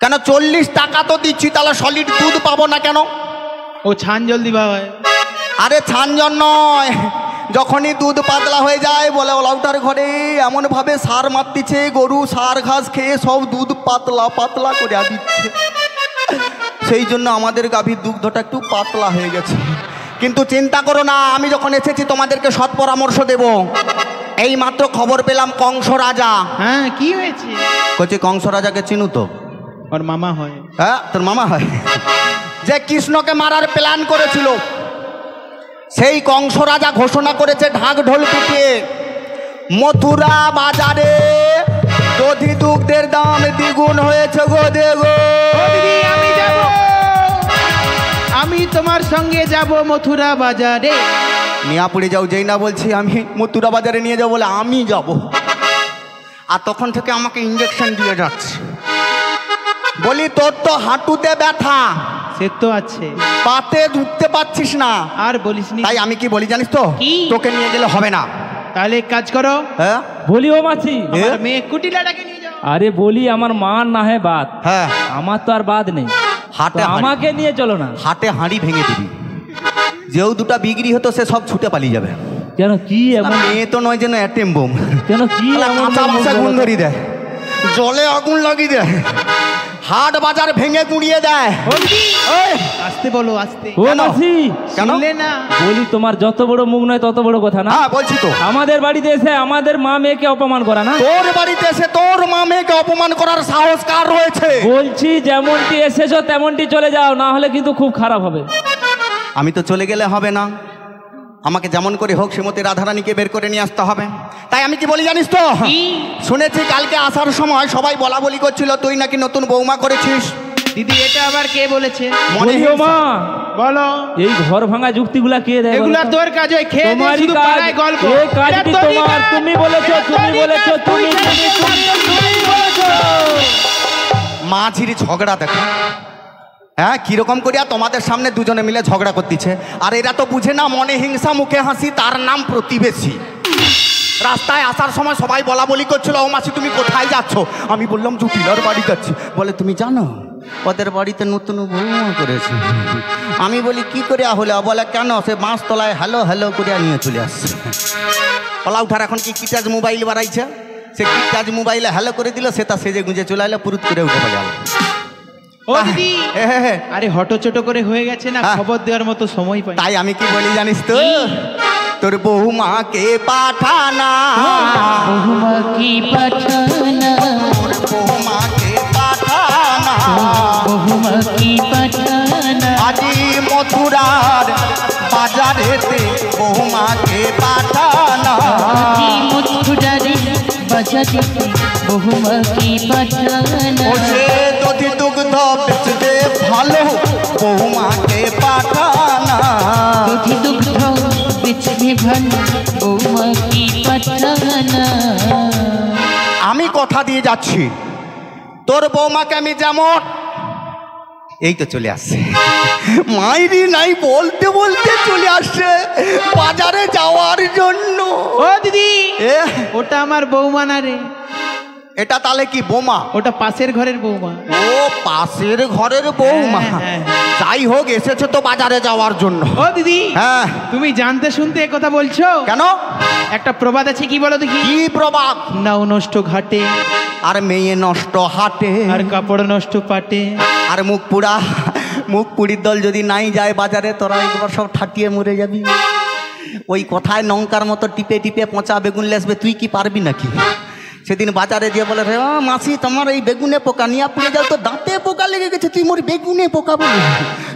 কেন 40 টাকা তো দিচ্ছি, তাহলে সলিড দুধ পাবো না কেন? ও ছান জলদি বাবা। আরে ছানজন নয়, যখনই দুধ পাতলা হয়ে যায় বলে ওলাউটার ঘরে এমনভাবে সার মারতিছে, গরু সার ঘাস খেয়ে সব দুধ পাতলা পাতলা করে দিচ্ছে, সেই জন্য আমাদের গাভীর দুগ্ধটা একটু পাতলা হয়ে গেছে। কিন্তু চিন্তা করো না, আমি যখন এসেছি তোমাদেরকে সৎ পরামর্শ দেব। এই মাত্র খবর পেলাম কংস রাজা। হ্যাঁ, কি হয়েছে? কচি কংস রাজাকে চিনু তো? ওর মামা হয়। হ্যাঁ, তোর মামা হয়। যে কৃষ্ণকে মারার প্ল্যান করেছিল, সেই কংস রাজা ঘোষণা করেছে ঢাক ঢোল পিটিয়ে, মথুরা বাজারে দধি দুগ্ধের দাম দ্বিগুণ হয়েছে গো দেগো। আমি যাব, আমি তোমার সঙ্গে যাব মথুরা বাজারে। মিয়াপুরে যাও, যেই না বলছি আমি মথুরা বাজারে নিয়ে যাবো বলে আমি যাব, আর তখন থেকে আমাকে ইঞ্জেকশন দিয়ে যাচ্ছে। বলি তোর তো হাঁটুতে ব্যথা, সে তো আছে, পাতে ঢুকতে পারছিস না। আর বলিস নি। তাই আমি কি বলি জানিস তো? তোকে নিয়ে গেলে হবে না। তাহলে এক কাজ করো। হ্যাঁ বলি ও মাছি, আমার মেয়ে কুটিলাটাকে নিয়ে যাও। আরে বলি আমার মার না হয় বাদ, হ্যাঁ আমার তো আর বাদ নেই, হাটে আমাকে নিয়ে চলো না। হাটে হাঁড়ি ভেঙে দিবি, যেও দুটা বিক্রি হতো সে সব ছুটে পালিয়ে যাবে। কেন কি এমন? মেয়ে তো নয় যেন অ্যাটেম বোম, কেন কি এমন? আগুন ধরিয়ে দেয়, জলে আগুন লাগিয়ে দেয়, হাট বাজার ভেঙে গুঁড়িয়ে দেয়। আসতে বলো, আসতে। ও মাছি, শুনলে না? বলি তোমার যত বড় মুখ নয় তত বড় কথা না। হ্যাঁ বলছি তো। আমাদের বাড়িতে এসে আমাদের মা মেয়েকে অপমান করা না? তোর বাড়িতে এসে তোর মা মেয়েকে অপমান করার সাহস কার রয়েছে? বলছি যেমনটি এসেছো তেমনটি চলে যাও, না হলে কিন্তু খুব খারাপ হবে। আমি তো চলে গেলে হবে না, আমাকে যেমন করে হোক শ্রীমতী রাধারানীকে বের করে নিয়ে আসতে হবে। তাই আমি কি বলি জানিস তো? শুনেছি কালকে আসার সময় সবাই বলা বলি করছিল তুই নাকি নতুন বৌমা করেছিস। দিদি, এটা আবার কে বলেছে? মনে মা বলো, এই ঘর ভাঙা যুক্তিগুলা কে দেয়? এগুলা তোর কাজ, ওই খেয়ে দিয়ে শুধু পাড়ায় গল্প। এই কাজটি তোমার, তুমি বলেছো, তুমি বলেছো, তুমি বলেছো। মা ঝিরি ঝগড়া দেখো, হ্যাঁ কিরকম করিয়া তোমাদের সামনে দুজনে মিলে ঝগড়া করতেছে। আর এরা তো বুঝে না, মনে হিংসা মুখে হাসি, তার নাম প্রতিবেশী। রাস্তায় আসার সময় সবাই বলা বলি করছিল ও মাসি তুমি কোথায় যাচ্ছ? আমি বললাম জুটিলার বাড়ি যাচ্ছি। বলে তুমি জানো ওদের বাড়িতে নতুন বৌমা করেছে। আমি বলি কি করে হলে? বলে কেন? সে বাঁশতলায় হ্যালো হ্যালো করিয়া নিয়ে চলে আসছে। বলা উঠার এখন কি কিটাজ মোবাইল বাড়াইছে, সে কিটাজ মোবাইলে হ্যালো করে দিল, সে তা সেজে গুঁজে চলে এলো, পুরুত করে উঠে গেল। ও দিদি, আরে হটো ছোট করে হয়ে গেছে না, খবর দেওয়ার মতো সময় পাই। তাই আমি কি বলি জানিস তো? তোর বৌমাকে পাঠানা, বহুমাকে পাঠানা, বৌমাকে পাঠানা, বহুমাকে পাঠানা, আজি মথুরার বাজারেতে বৌমাকে পাঠানা, আজি মথুরারে বাজারেতে বহুমাকে পাঠানা, ওসে দধি দুগ্ধ বেচবে ভালো বৌমাকে পাঠানা, দধি দুগ্ধ বেচবে ভালো বৌমাকে পাঠানা। আমি কথা দিয়ে যাচ্ছি তোর বৌমাকে আমি যেমন, এই তো চলে আসছে মাইরি নাই বলতে বলতে চলে আসছে বাজারে যাওয়ার জন্য। ও দিদি, ওটা আমার বৌমা না রে। এটা তাহলে কি বৌমা? ওটা পাশের ঘরের বৌমা। ও পাশের ঘরের বৌমা। যাই হোক এসেছে তো বাজারে যাওয়ার জন্য। ও দিদি, হ্যাঁ তুমি জানতে শুনতে এ কথা বলছো কেন? একটা প্রবাদ আছে, কি বলো দেখি? কি প্রবাদ? নাও নষ্ট ঘাটে, আর মেয়ে নষ্ট হাটে, আর কাপড় নষ্ট পাটে, আর মুখ পুড়া, মুখ পুড়ির দল যদি নাই যায় বাজারে, তোরা একবার সব ঠাটিয়ে মরে যাবি। ওই কথায় নঙ্কার মতো টিপে টিপে পচা বেগুন লেসবে, তুই কি পারবি নাকি? সেদিন বাজারে গিয়ে বলে রে মাসি তোমার এই বেগুনে পোকা নিয়ে পড়ে যাও, তো দাঁতে পোকা লেগে গেছে, তুই মোর বেগুনে পোকা বলি,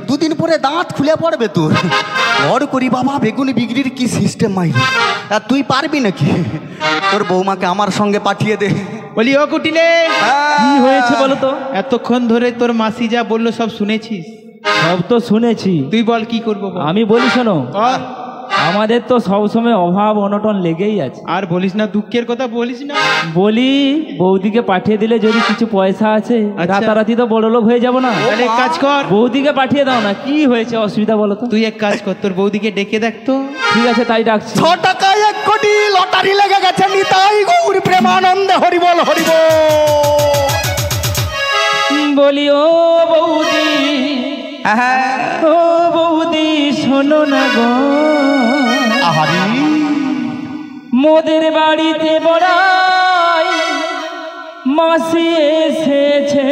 দুদিন পরে দাঁত খুলে পড়বে তোর। বড় করি বাবা বেগুনি বিক্রির কি সিস্টেম মাইরি, আর তুই পারবি নাকি? তোর বৌমাকে আমার সঙ্গে পাঠিয়ে দে। বলি ও কুটিলে, কি হয়েছে বলো তো? এতক্ষণ ধরে তোর মাসি যা বললো সব শুনেছিস? সব তো শুনেছি। তুই বল কি করবো? আমি বলি শোনো, আমাদের তো সবসময় অভাব অনটন লেগেই আছে। আর বলিস না, দুঃখের কথা বলিস না। বলি বৌদিকে পাঠিয়ে দিলে যদি কিছু পয়সা আছে, রাতারাতি তো বড় লোক হয়ে যাবো না? তাহলে এক কাজ কর, বৌদিকে পাঠিয়ে দাও না। কি হয়েছে অসুবিধা বলো তো? তুই এক কাজ কর, তোর বৌদিকে ডেকে দেখতো। ঠিক আছে তাই ডাকছি। 6 টাকায় 1 কোটি লটারি লেগে গেছে, নিতাই গৌর প্রেমানন্দে হরিবল হরিবল। বলি ও বৌদি, ও বৌদি শোনো না গো, আহারি মোদের বাড়িতে বড়াই মাসি এসেছে,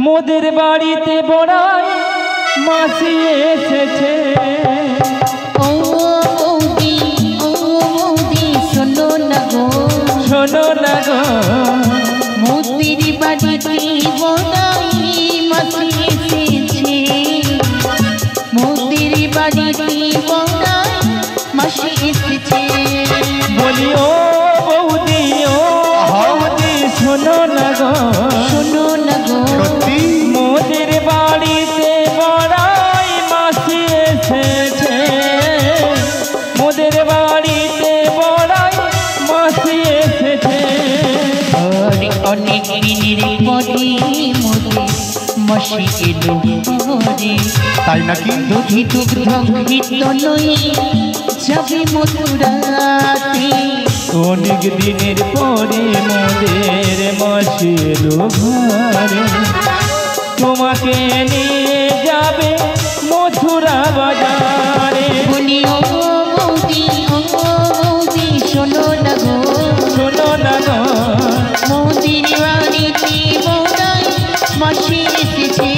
মোদের বাড়িতে বড়াই মাসি এসেছে। ও বৌদি, ও বৌদি শোনো না গো, শোনো না গো, মোদের বাড়িতে বড়াই মাসি এসেছে, মোদের বাড়িতে বড়াই মাসি এসেছে। বলি ও বৌদি, ও বৌদি শোনো না গো, শোনো না গো, সত্যি মোদের বাড়িতে বড়াই মাসি এসেছে, মোদের বাড়িতে বড়াই মাসি এসেছে। অনেক দিনের পরে মোদের মাসি এলো ঘরে, তাই নাকি? দধি দুগ্ধ ঘৃত লয়ে যাবে মথুরাতে। অনেক দিনের পরে মোদের মাসি এলো ঘরে, তোমাকে নিয়ে যাবে মথুরা বাজারে। বলি ও বৌদি, ও বৌদি শোনো না গো, শোনো না গো, মোদের বাড়িতে বড়াই মাসি এসেছে,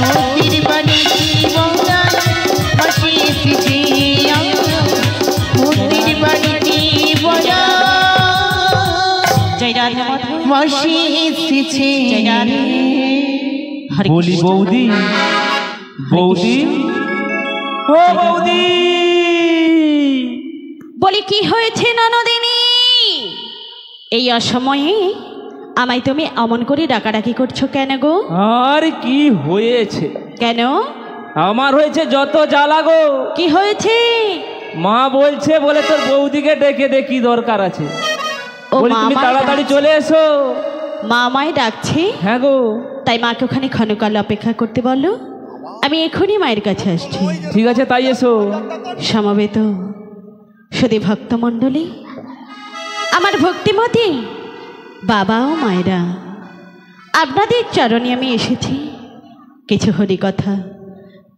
মোদের বাড়িতে বড়াই মাসি এসেছে, মোদের বাড়িতে বড়াই মাসি এসেছে। বলি বৌদি, বৌদি, ও বৌদি, বলি কি হয়েছে ননদিনী? এই অসময়ে আমায় তুমি অমন করে ডাকাডাকি করছো কেন গো? আর কি হয়েছে? কেন? আমার হয়েছে যত জ্বালা গো। কি হয়েছে? মা বলছে বলে তোর বৌদিকে ডেকে দে, কি দরকার আছে। ও বলি তুমি মা তাড়াতাড়ি চলে এসো। মা আমায় ডাকছে? হ্যাঁ গো। তাই মাকে ওখানে ক্ষণকাল অপেক্ষা করতে বলো, আমি এখনই মায়ের কাছে আসছি। ঠিক আছে তাই এসো। সমবেত শুধু ভক্তমণ্ডলী, আমার ভক্তিমতী বাবা ও মায়েরা, আপনাদের চরণে আমি এসেছি কিছু হরি কথা,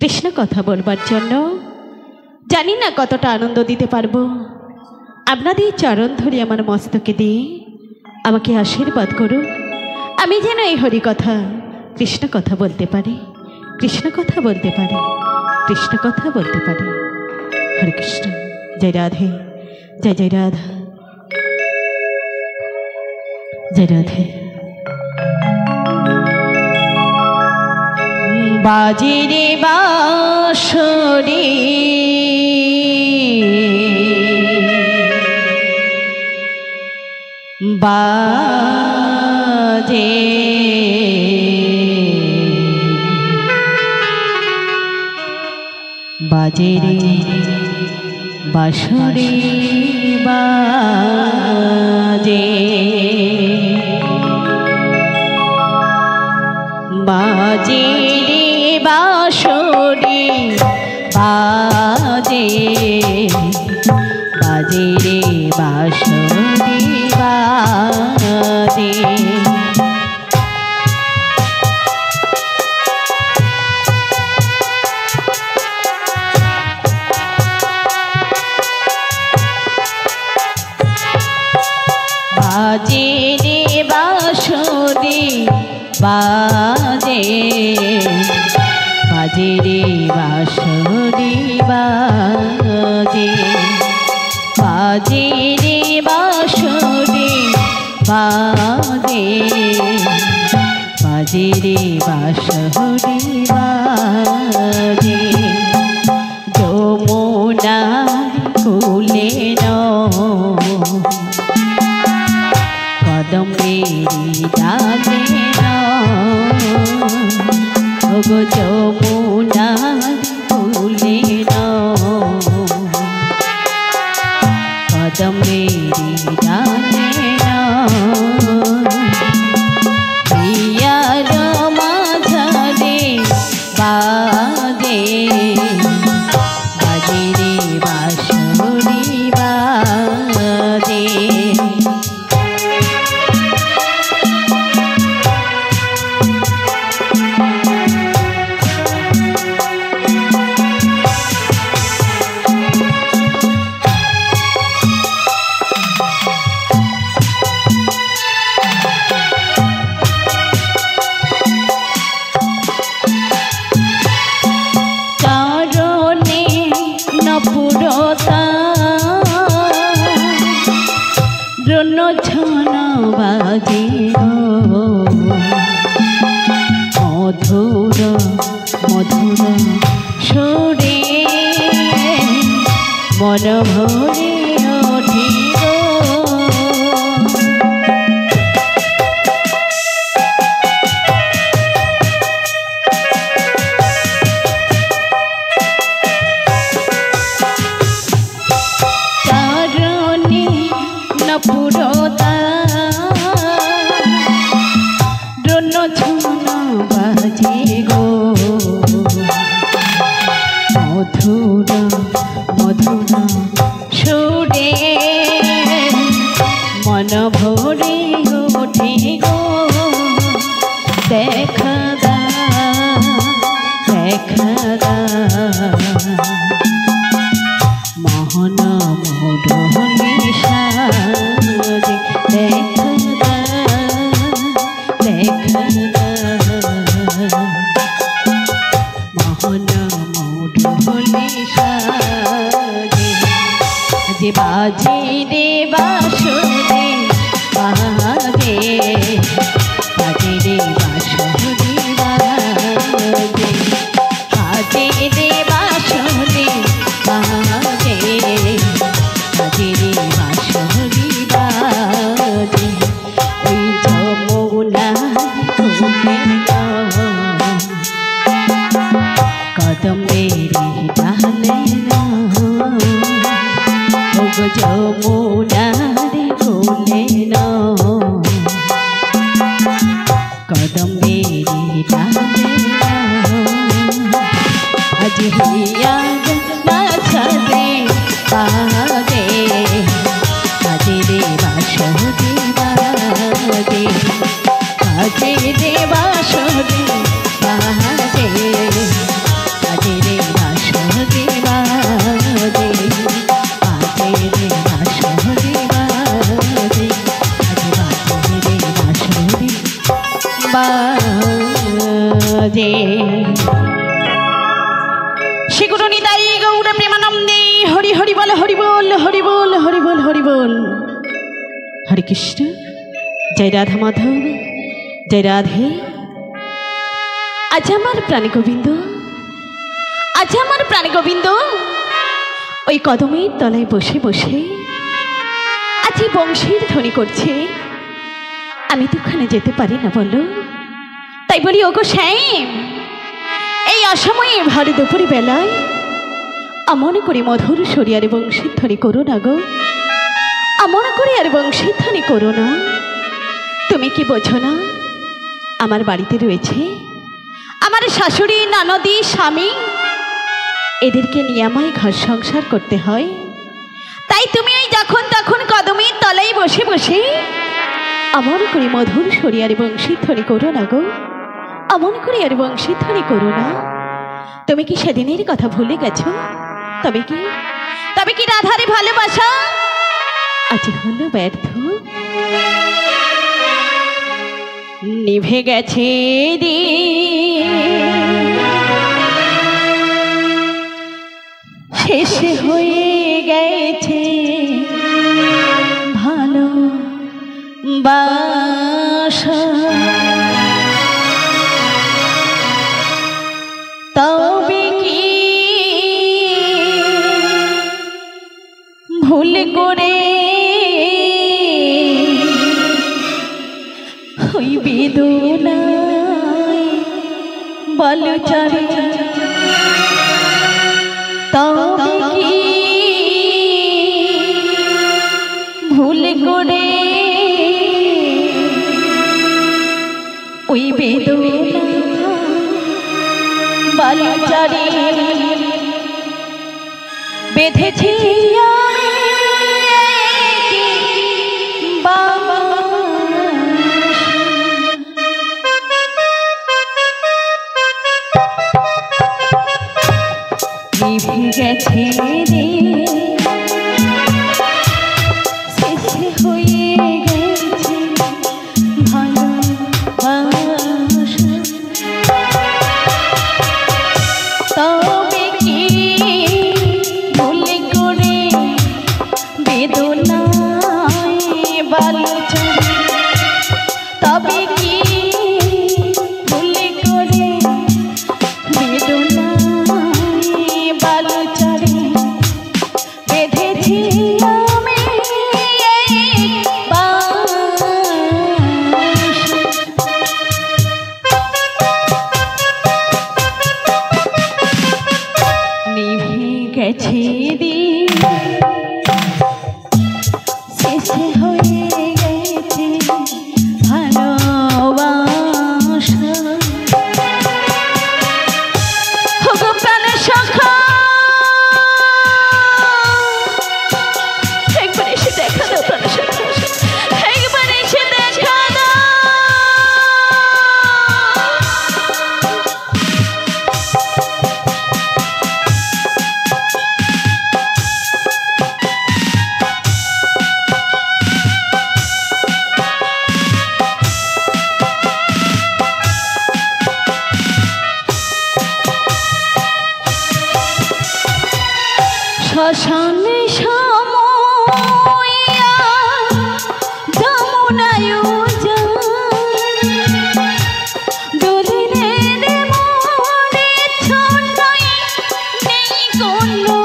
কৃষ্ণ কথা বলবার জন্য। জানি না কতটা আনন্দ দিতে পারবো। আপনাদের চরণ ধরে আমার মস্তকে দিয়ে আমাকে আশীর্বাদ করুন, আমি যেন এই হরি কথা কৃষ্ণ কথা বলতে পারি, কৃষ্ণ কথা বলতে পারি, কৃষ্ণ কথা বলতে পারি। হরে কৃষ্ণ। জয় রাধে, জয় জয় রাধা, জয় রাধে। বাজে রে বাঁশরি, বাজে বাজে রে বাঁশরি, বাজে বাজে রে বাঁশরি, বাজে বাজে রে বাঁশরি, বাজে। বাজে রে বাঁশরি, বাজে বাজে রে বাঁশরি, বাজে বাজে রে বাঁশরি, বাজে বাজে রে বাঁশরি, বাজে। যমুনার কুলে কদমেরি ডালে গো, যমুনার কুলে কদমেরি ডালে প্রিয়ার মাঝারে বাজে বাজে রে বাঁশরি, বাজে। বাজে গো মধুর মধুর সুরে মন ভরে ওঠে গো। চারণে নপুরতা দ্রোণ ছুনা বাজে গো মধুর মধুর সুরে মন ভরে ওঠে গো। দেখা দা দেখা দা মোহন মোড়লে সাজে দেখা দা দেখা দা মোহন মোড়লে সাজে যে বাজে রে বাঁশরে বাজে বাজে রে বাঁশরে বাজে বাজে রে বাঁশরে বাজে বাজে রে বাঁশরে বাজে ওই যমুনা কদমের ডালে না যমুনার কোলে না কদমের ডালে না আজ হিয়া বাজে বাজে বাজে রে বাঁশরে বাজে বাজে রে বাঁশরে বাজে বাজে রে বাঁশরে বাজে বাজে রে বাঁশরে বাজে বাজে রে বাঁশরে বাজে। শ্রীগুরু নিতাই গৌর প্রেমানন্দে হরি হরি বল হরি বল হরি বল হরি বল হরি বল। হরে কৃষ্ণ। জয় রাধা মাধব জয় রাধে। আজ আমার প্রাণী গোবিন্দ আজ আমার প্রাণী গোবিন্দ ওই কদমের তলায় বসে বসে আজ বংশীর ধ্বনি করছে। আমি তো ওখানে যেতে পারি না বলো, তাই বলি ওগো শ্যাম এই অসময়ে ভর দুপুর বেলায় আমন করে মধুর সরিয়ার বংশীর ধ্বনি করো না গো, আমন করে আর বংশীর ধ্বনি করো না। তুমি কি বোঝো না আমার বাড়িতে রয়েছে আমার শাশুড়ি ননদি স্বামী, এদেরকে নিয়ে আমায় ঘর সংসার করতে হয়। তাই তুমি ওই যখন তখন কদমের তলায় বসে বসে আমন করে মধুর সরিয়ার বংশীর ধ্বনি করো না গো, আমন করে আর বংশীর ধ্বনি করো না। তুমি কি সেদিনের কথা ভুলে গেছো? তবে কি রাধারে ভালোবাসা আজ হলো ব্যর্থ? নিভে গেছে শেষ হয়ে গেছে ভালোবাসা, তবে কি ভুল করে ওই বেদনায় বল চারে, তবে কি ভুল করে ওই বেদনা বল চারে বেঁধেছি গেছে রে শেষ হয়ে গেছে ভালোবাসা, তবে কি ভুল করে বেদনায় বালুচা শ্মশানে সময়া যমুনায় দুদিনের মনে ছন্নই নেই কোনো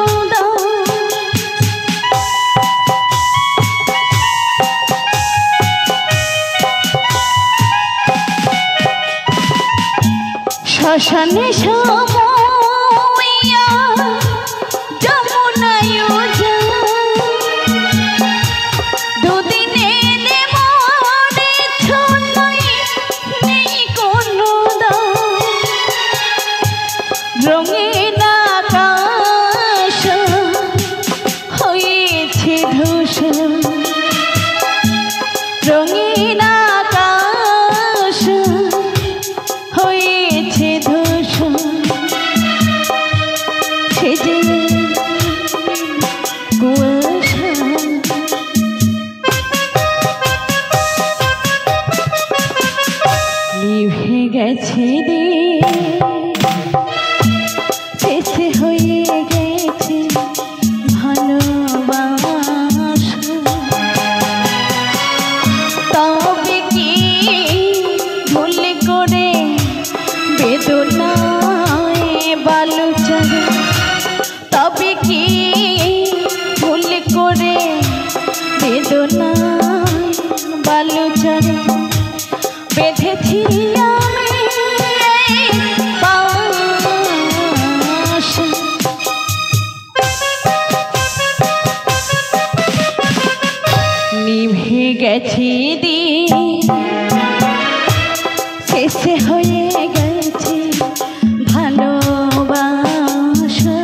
শ্মশানে সময়া যমুনায় দুদিনের মনে ছন্নই নেই কোনো রঙিন আকাশ হয়েছে ধূসর রঙিন আকাশ হয়েছে ধূসর সেজে কুয়াশা নিভে গেছে রে শেষে হয়ে গেছে ভালোবাসা তবে কি ভুল করে বেদনায় বালুচরে তবে কি ভুল করে বেদনায় বালুচরে বেঁধেছি আমি বাসা নিভে গেছে দিন শেষে হয়ে গেছে ভালোবাসা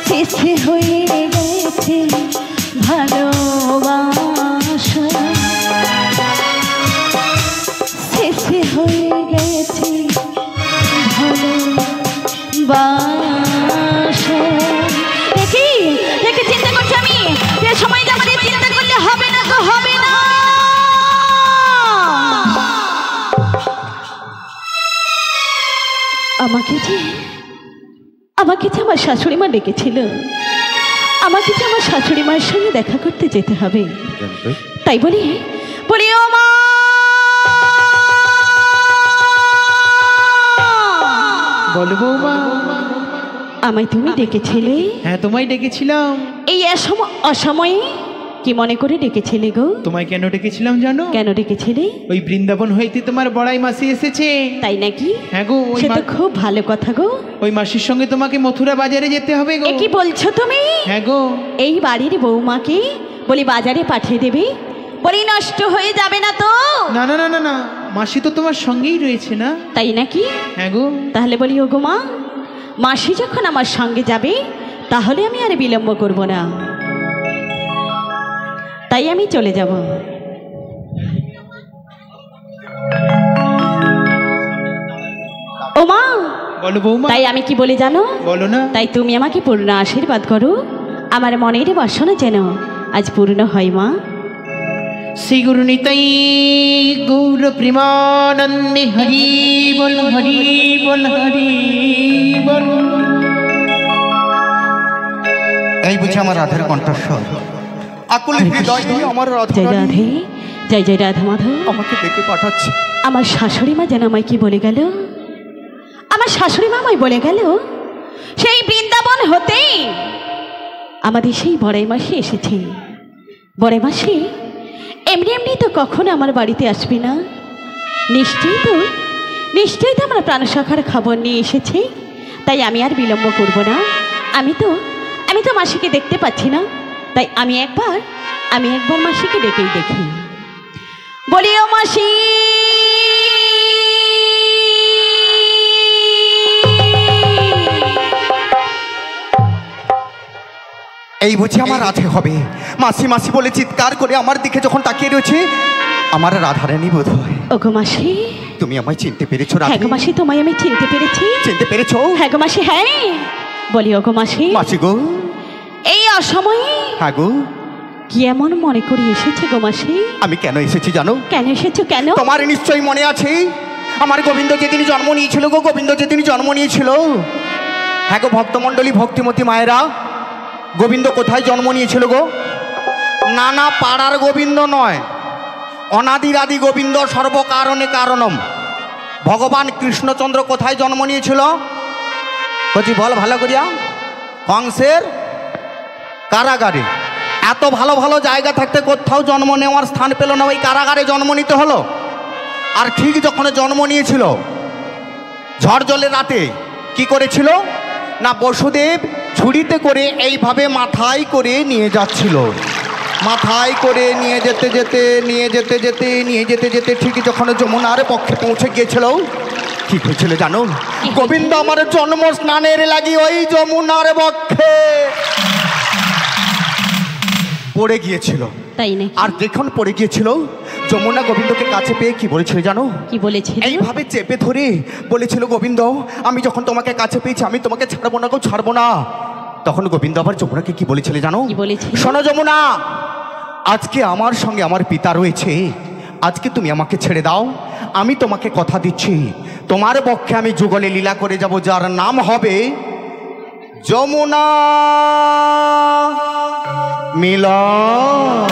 শেষে হয়ে গেছে ভালোবাসা শেষে হয়ে গেছে ভালোবাসা দেখি দেখি চিন্তা করছি আমি যে সময় আমাদের চিন্তা করলে হবে না তো হবে না আমাকে যে আমার শাশুড়ি মা ডেকেছিল আমাকে যে আমার শাশুড়ি মায়ের সঙ্গে দেখা করতে যেতে হবে তাই বলি বলি ও মা বলো বৌমা। আমায় তুমি ডেকেছিলে? হ্যাঁ তোমায় ডেকেছিলাম। এই অসময়ে কি মনে করে ডেকেছিলে গো? তোমায় কেন ডেকেছিলাম জানো? কেন ডেকেছিলে? ওই বৃন্দাবন হইতে তোমার বড়াই মাসি এসেছে। তাই নাকি? হ্যাঁ গো। সে তো খুব ভালো কথা গো। ওই মাসির সঙ্গে তোমাকে মথুরা বাজারে যেতে হবে গো। কি বলছো তুমি? হ্যাঁ গো। এই বাড়ির বৌমাকে বলি বাজারে পাঠিয়ে দেবে? বলি নষ্ট হয়ে যাবে না তো? না না না না না, মাসি তো তোমার সঙ্গেই রয়েছে না। তাই নাকি? হ্যাঁ গো। তাহলে বলি ও গো মা, মাসি যখন আমার সঙ্গে যাবে তাহলে আমি আর বিলম্ব করব না, তাই আমি চলে যাব। ও মা। বলো বৌমা। তাই আমি কি বলি জানো? বলো না। তাই তুমি আমাকে পূর্ণ আশীর্বাদ করো, আমার মনের বাসনা যেন আজ পূর্ণ হয় মা। শ্রী গুরু নিতাই গৌর প্রেমানন্দে হরি বল হরি বল হরি বল। এই বুঝি আমার রাধার কণ্ঠস্বর, আকুল হৃদয় দিয়ে আমার রাধা জয় রাধে, জয় জয় রাধা মাধব আমাকে ডেকে পাঠাচ্ছে। আমার শাশুড়ি মা যেন আমায় কি বলে গেল? আমার শাশুড়ি মা আমায় বলে গেল সেই বৃন্দাবন হতে আমাদের সেই বড়াই মাসি এসেছে। বড়াই মাসি এমনি এমনি তো কখনো আমার বাড়িতে আসবে না, নিশ্চয়ই তো আমরা প্রাণসখার খবর নিয়ে এসেছি, তাই আমি আর বিলম্ব করব না। আমি তো মাসিকে দেখতে পাচ্ছি না, তাই আমি একবার মাসিকে ডেকেই দেখি। বলি ও মাসি। এই বুঝি আমার রাধে হবে। মাসি মাসি বলে চিৎকার করে আমার দিকে যখন তাকিয়ে রয়েছে, আমার রাধারানী বোধ হয়। ওগো মাসি, তুমি আমায় চিনতে পেরেছো? হ্যাঁ গো মাসি, তোমায় আমি চিনতে পেরেছি। চিনতে পেরেছো? হ্যাঁ গো মাসি, হ্যাঁ। বলি ওগো মাসি। মাসি গো। এই অসময়ে হ্যাঁ গো। কি এমন মনে করে এসেছে গো মাসি? আমি কেন এসেছি জানো? কেন এসেছো? কেন? তোমার নিশ্চয়ই মনে আছে আমার গোবিন্দ যেদিন জন্ম নিয়েছিল গো, গোবিন্দ যেদিন জন্ম নিয়েছিল হ্যাঁ গো ভক্তমণ্ডলী, ভক্তিমতী মায়েরা, গোবিন্দ কোথায় জন্ম নিয়েছিল গো? নানা পাড়ার গোবিন্দ নয়, অনাদির আদি গোবিন্দ, সর্বকারণে কারণম। ভগবান কৃষ্ণচন্দ্র কোথায় জন্ম নিয়েছিল? বলছি বল ভালো করিয়া। কংসের কারাগারে। এত ভালো ভালো জায়গা থাকতে কোথাও জন্ম নেওয়ার স্থান পেল না, ওই কারাগারে জন্ম নিতে হলো। আর ঠিক যখন জন্ম নিয়েছিল, ঝড় জলের রাতে কি করেছিল না, বসুদেব ঝুড়িতে করে এইভাবে মাথায় করে নিয়ে যাচ্ছিল। মাথায় করে নিয়ে যেতে যেতে ঠিক যখন যমুনার পক্ষে পৌঁছে গিয়েছিল, কি হয়েছিল জানো? গোবিন্দ আমার জন্ম স্নানের লাগি ওই যমুনার পক্ষে পড়ে গিয়েছিল। তাই না? আর যখন পড়ে গিয়েছিল, যমুনা গোবিন্দকে কাছে পেয়ে কি বলেছিল জানো? কি বলেছিল? এইভাবে চেপে ধরে বলেছিল, গোবিন্দ আমি যখন তোমাকে কাছে পেয়েছি, আমি তোমাকে ছাড়বো না গো, ছাড়বো না। তখন গোবিন্দ আবার যমুনাকে কি বলেছিল জানো? কি বলেছিল? শোনো যমুনা, আজকে আমার সঙ্গে আমার পিতা রয়েছে, আজকে তুমি আমাকে ছেড়ে দাও। আমি তোমাকে কথা দিচ্ছি, তোমার পক্ষে আমি যুগলে লীলা করে যাব, যার নাম হবে যমুনা মিলন।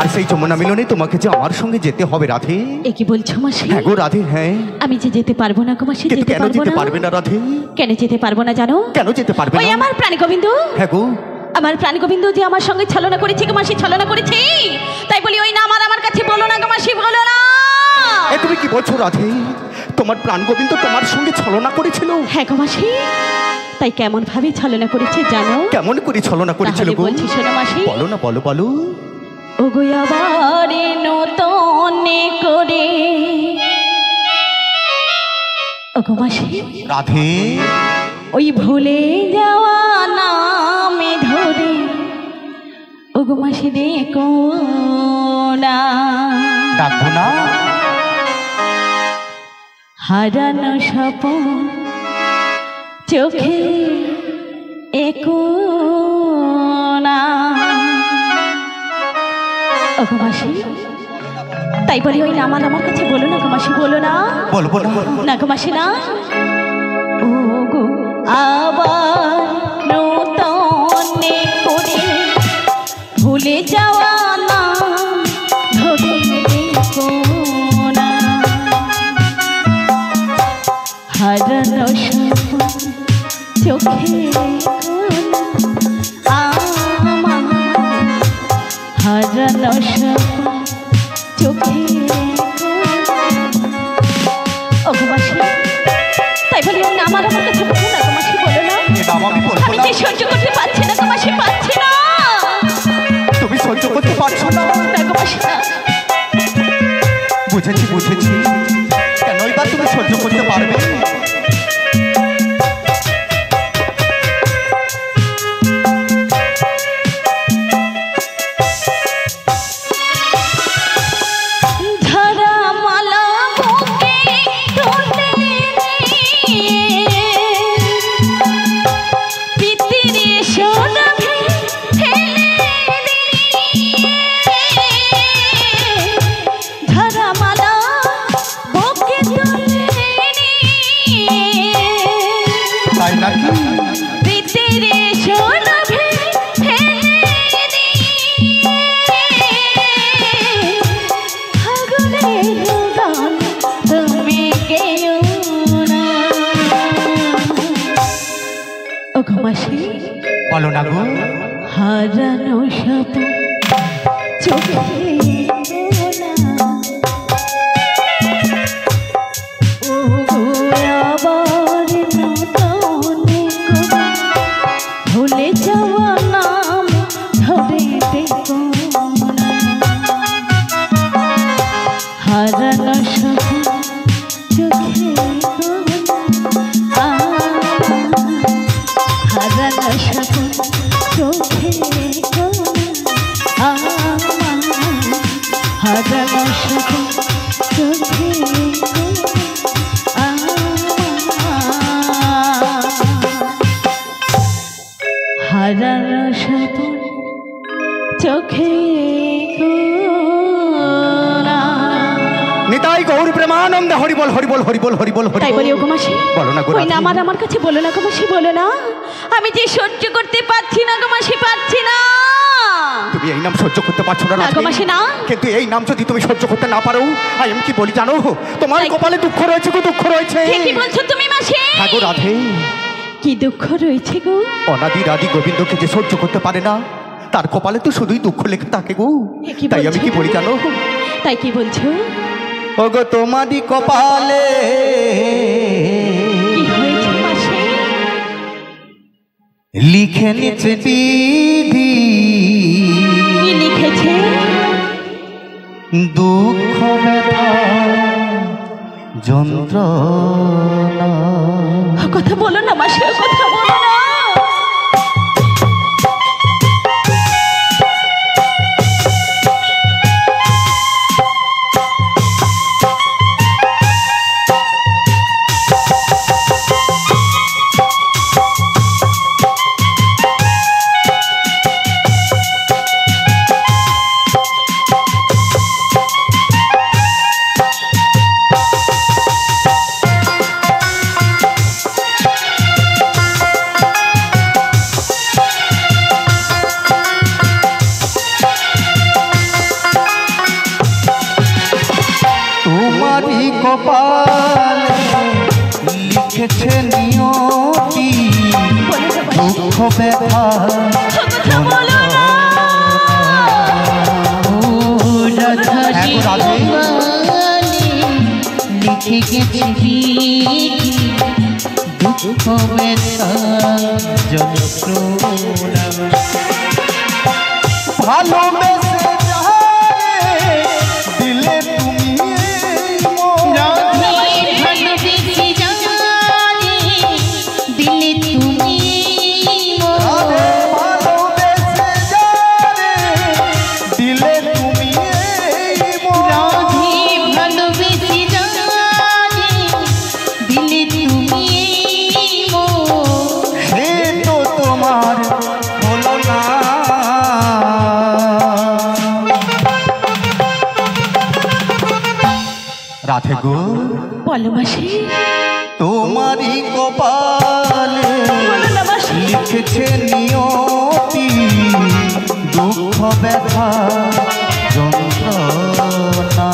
আর সেই যমুনা মিলনে তোমাকে যে আমার সঙ্গে যেতে হবে রাধে। এ কি বলছো মাসি? হ্যাঁ গো রাধে, হ্যাঁ। আমি যে যেতে পারবো না গো মাসি। কিন্তু কেন যেতে পারবে না রাধে? কেন যেতে পারবো না জানো? কেন যেতে পারবে ওই না? আমার প্রাণ গোবিন্দ, হ্যাঁ গো, আমার প্রাণ গোবিন্দ যে আমার সঙ্গে ছলনা করেছে গো মাসি, ছলনা করেছে। তাই বলি ওই নাম আর আমার কাছে বলো না গো মাসি, বলো না। এ তুমি কি বলছো রাধে? তোমার প্রাণ গোবিন্দ তোমার সঙ্গে ছলনা করেছিল? হ্যাঁ গো মাসি। তাই কেমন ভাবে ছলনা করেছে জানো? কেমন করে ছলনা করেছিল গো? বলছি শোনো মাসি। বলো না, বলো বলো। ও গো আবার নতুন করে, ও গো মাসি রাধে, ওই ভুলে যাওয়া নামে ধরে, ও গো মাসি দেখো না, ডাকবো না? হারানো স্বপন চোখে একো না, ও গো মাসি। তাই বলি ওই নাম আর আমার কাছে বলো না গো মাসি, বলো না। বলো বলো না গো মাসি না। ও গো আবার নতুন করে ভুলে যাওয়া নাম ধরে দেখো না, হারানো স্বপ্ন চোখে আমার, হারানো স্বপ্ন চোখে। ও গো মাসি, তাই বলি ওই নাম আর আমার কাছে বলো না গো মাসি, বলো না। আমি যে সহ্য করতে পারছি না গো মাসি, পারছি না। তুমি সহ্য করতে পারছো না? না গো মাসি না। বুঝেছি বুঝেছি, কেনই বা তুমি সহ্য করতে পারবে? বলো না গো। হারানো স্বপ্ন চোখে ভুলে যাওয়া নাম ধরে দেখো না, হারানো স্বপ্ন চোখে হারানো স্বপ্ন চোখে হারানো স্বপ্ন চোখে হারানো স্বপ্ন চোখে নিতাই গৌর প্রেমানন্দে হরি বল হরি বল হরি বল হরি বল হরি তাই বল। বলি ওগো মাসি, বলো না গো ওই নাম রাধে। আর আমার কাছে বলো না গো মাসি, বলো না। আমি যে সহ্য করতে পারছি না গো মাসি, পারছি না। তুমি এই নাম সহ্য করতে পারছো না না রাধে? গো মাসি, না। কিন্তু এই নাম যদি তুমি সহ্য করতে না পারো, আমি কি বলি জানো, তোমার তাই- কপালে দুঃখ রয়েছে গো, দুঃখ রয়েছে। কি বলছো তুমি মাসি? হ্যাঁ গো রাধে, কি দুঃখ রয়েছে গো? অনাদি রাধি গোবিন্দকে যে সহ্য করতে পারে না, তার কপালে তো শুধুই দুঃখ লেখা থাকে গো। এ কি তাই আমি বলছো? কি বলি জানো, তাই কি বলছো? ও গো তোমারই কপালে কি হয়েছে মাসি? লিখে নিচ্ছে বিধি, কি লিখেছে? দুঃখ ব্যথা যন্ত্রণা। ও কথা বলো না মাসি, ও কথা বলো না। তোমারই কপালে লিখেছে নিয়তি, দুঃখ ব্যথা কথা বলো না। হ্যাঁ গো রাধে, লিখে গেছি দুঃখ ব্যথা যন্ত্রণা। ভালোবেসে যারে দিলে তুমি এই মন। ভালোবেসে জানি দিলে তুমি রাধে, ভালোবেসে যারে দিলে তুমি এই মন। ভালোবেসে জানি দিলে তুমি সে তো তোমার হলো না। রাধে গো, বলো মাসি, তোমারই কপালে বলো না মাসি। লিখেছে নিয়তি, দুঃখ ব্যথা যন্ত্রণা।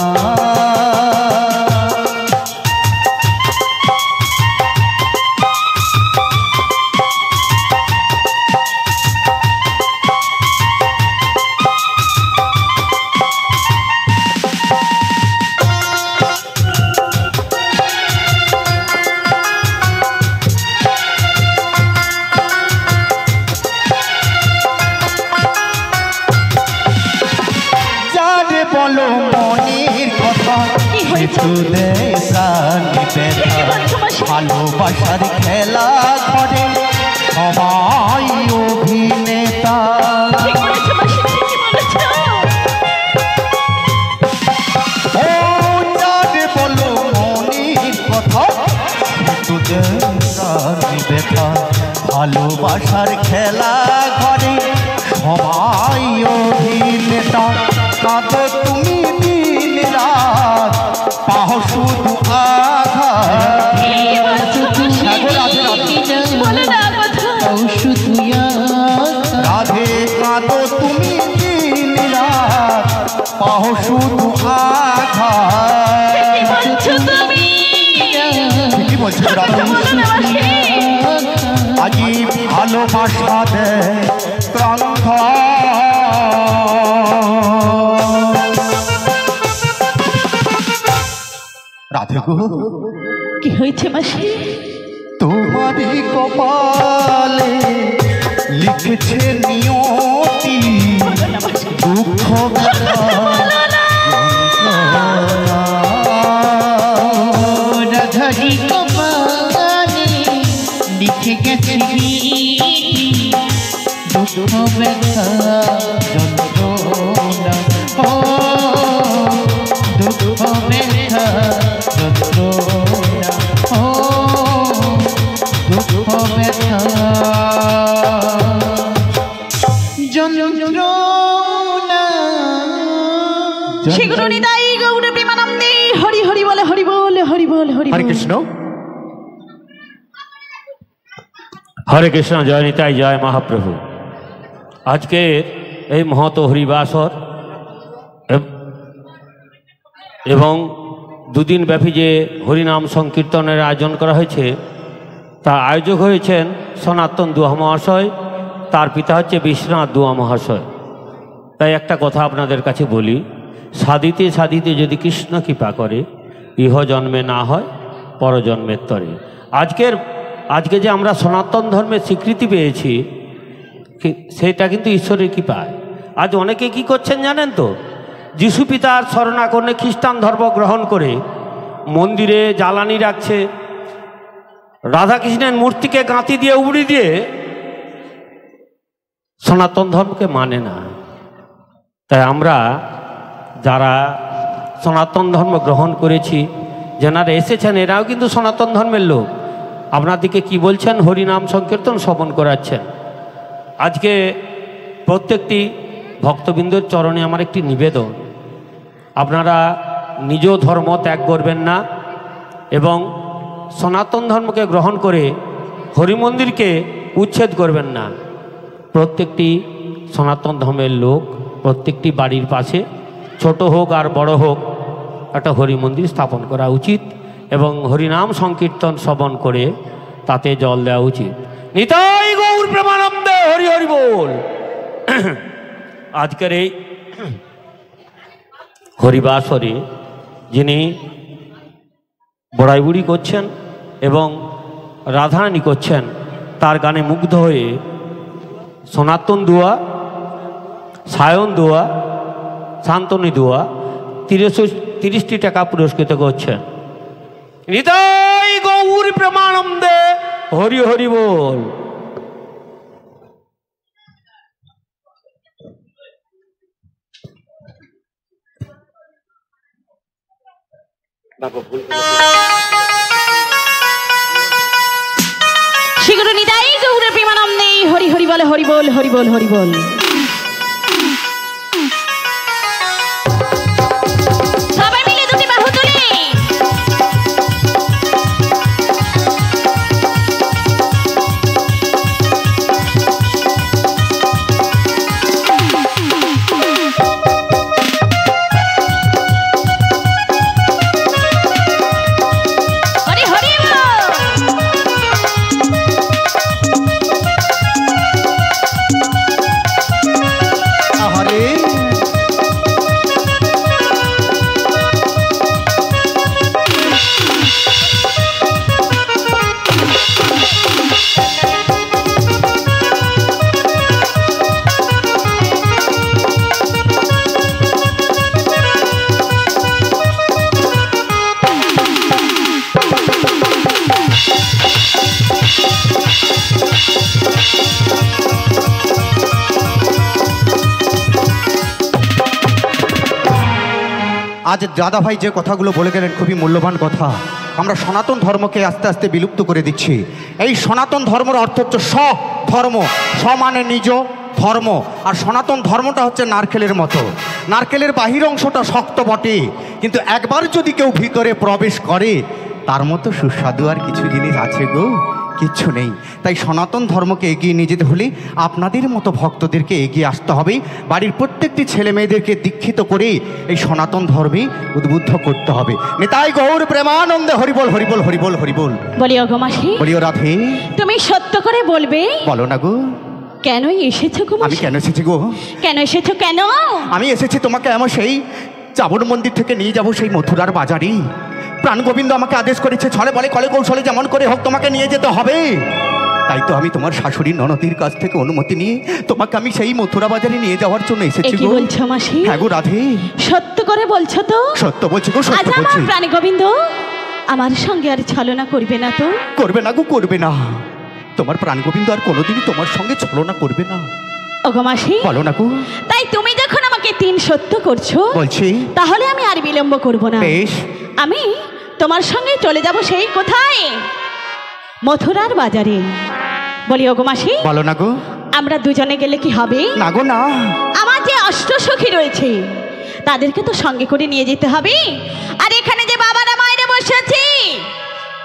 যারে বলো মনের কথা, কি হয়েছে? একটু দেয় প্রাণে ব্যথা। কি বলছো মাসি? ভালোবাসার খেলা ঘরে সবাই অভিনেতা। ঠিক বলেছো মাসি, ঠিকই বলেছো। ও যারে বলো মনের কথা, একটু দেয় প্রাণে ব্যথা। ভালোবাসার খেলা ঘরে সবাই অভিনেতা। কাঁদো তুমি দিন রাত, পাহ শুধু আঘাত। কি বলছো মাসি? বলো না কথা। রাধে, কাঁদো তুমি দিন রাত, পাহ শুধু আঘাত। কি বলছো তুমি? কি বলছো রাধে? বলো না মাসি। আজি ভালোবাসা দেয় ক্রান্ত। রাধে গো, কি হয়েছে মাসি? তোমারই কপালে লিখেছে নিয়তি, দুঃখ ব্যথা যন্ত্রণা। রাধারি কপালে লিখে গেছি দুঃখ ব্যথা যন্ত্রণা। ও দুঃখ ব্যথা যন্ত্রণা। ও দুঃখ ব্যথা যন্ত্রণা। সেগুলো নিতাই গৌর প্রেমানন্দ প্রেমানন্দে হরি হরি বল হরি বল হরি বল হরি হরে বল। কৃষ্ণ। হরে কৃষ্ণ, জয় নিতাই, জয় মহাপ্রভু। আজকে এই মহত হরিবাসর এবং দুদিন ব্যাপী যে হরিনাম সংকীর্তনের আয়োজন করা হয়েছে, তার আয়োজক হয়েছেন সনাতন দুয়া মহাশয়, তার পিতা হচ্ছে বিশ্বনাথ দুয়া মহাশয়। তাই একটা কথা আপনাদের কাছে বলি, সাধিতে সাধিতে যদি কৃষ্ণ কৃপা করে, ইহ জন্মে না হয় পরজন্মের তরে। আজকে যে আমরা সনাতন ধর্মের স্বীকৃতি পেয়েছি, সেটা কিন্তু ঈশ্বরের কৃপায়। আজ অনেকে কি করছেন জানেন তো, যিশু পিতার শরণাকর্ণে খ্রিস্টান ধর্ম গ্রহণ করে মন্দিরে জ্বালানি রাখছে, রাধাকৃষ্ণের মূর্তিকে গাঁতি দিয়ে উড়ি দিয়ে সনাতন ধর্মকে মানে না। তাই আমরা যারা সনাতন ধর্ম গ্রহণ করেছি, যারা এসেছেন, এরাও কিন্তু সনাতন ধর্মের লোক। আপনাদেরকে কি বলছেন, হরিনাম সংকীর্তন শ্রবণ করাচ্ছেন। আজকে প্রত্যেকটি ভক্তবৃন্দের চরণে আমার একটি নিবেদন, আপনারা নিজ ধর্ম ত্যাগ করবেন না এবং সনাতন ধর্মকে গ্রহণ করে হরিমন্দিরকে উচ্ছেদ করবেন না। প্রত্যেকটি সনাতন ধর্মের লোক প্রত্যেকটি বাড়ির পাশে, ছোট হোক আর বড় হোক, একটা হরিমন্দির স্থাপন করা উচিত এবং হরিনাম সংকীর্তন শ্রবণ করে তাতে জল দেওয়া উচিত। নিতাই গৌর প্রেমানন্দে, হরি হরি বল। আজকের এই হরিবাসরে যিনি বড়াই বুড়ি করছেন এবং রাধারানী করছেন, তার গানে মুগ্ধ হয়ে সনাতন দুয়া, সায়ন দুয়া, শান্তনী দুয়া 30টি টাকা পুরস্কৃত করছেন। নিতাই গৌর প্রেমানন্দে, হরি হরি বল। শ্রীগুরু নিতাই গৌর প্রেমানন্দে হরি হরি বল হরি বল হরি বল হরি বল। সবাই মিলে দুটি বাহু তুলে হরি হরি বল। হরে আজ দাদাভাই যে কথাগুলো বলে গেলেন খুবই মূল্যবান কথা। আমরা সনাতন ধর্মকে আস্তে আস্তে বিলুপ্ত করে দিচ্ছি। এই সনাতন ধর্মের অর্থ হচ্ছে ধর্ম, মানে নিজ ধর্ম। আর সনাতন ধর্মটা হচ্ছে নারকেলের মতো। নারকেলের বাহির অংশটা শক্ত বটে, কিন্তু একবার যদি কেউ ভিতরে প্রবেশ করে, তার মতো সুস্বাদু আর কিছু জিনিস আছে গো, কিচ্ছু নেই। তাই সনাতন ধর্মকে এগিয়ে নিয়ে যেতে হলে আপনাদের মতো ভক্তদেরকে এগিয়ে আসতে হবে। বাড়ির প্রত্যেকটি ছেলে মেয়েদেরকে দীক্ষিত করে এই সনাতন ধর্মে উদ্বুদ্ধ করতে হবে। নিতাই গৌর প্রেমানন্দে, হরিবল হরিবল হরিবল হরিবল। বলিও গো মাসি, বলিও রাধে। তুমি সত্য করে বলবে, বলো না গো, কেন এসেছো গো আমি মাসি? কেন এসেছি গো? কেন এসেছো কেন? আমি এসেছি তোমাকে আমার সেই চাবর মন্দির থেকে নিয়ে যাব সেই মথুরার বাজারে। প্রাণ গোবিন্দ আমাকে আদেশ করেছে, ছলে বলে কলে কৌশলে যেমন করে হোক তোমাকে নিয়ে যেতে হবে। তাই তো আমি তোমার শাশুড়ি ননদির কাছ থেকে অনুমতি নিয়ে তোমাকে আমি সেই মথুরা বাজারে নিয়ে যাওয়ার জন্য এসেছি কি গো। বলছো মাসি? হ্যাঁ গো রাধে, সত্য করে বলছো তো? সত্য বলছি গো, আজ সত্য আমার বলছি। প্রাণ গোবিন্দ আমার সঙ্গে আর ছলনা করবে না তো? করবে না গো, করবে না। তোমার প্রাণ গোবিন্দ আর কোনোদিনই তোমার সঙ্গে ছলনা করবে না। ওগো মাসি, বলো না গো। তাই তুমি যখন আমাকে তিন সত্য করছো, বলছি তাহলে আমি আর বিলম্ব করব না। বেশ, আমি তোমার সঙ্গে চলে যাব সেই কোথায়, মথুরার বাজারে। বলি ওগো মাসি, বলো না গো। আমরা দুজনে গেলে কি হবে? না গো না। আমার যে অষ্টসখী রয়েছে তাদেরকে তো সঙ্গে করে নিয়ে যেতে হবে। আর এসেছি,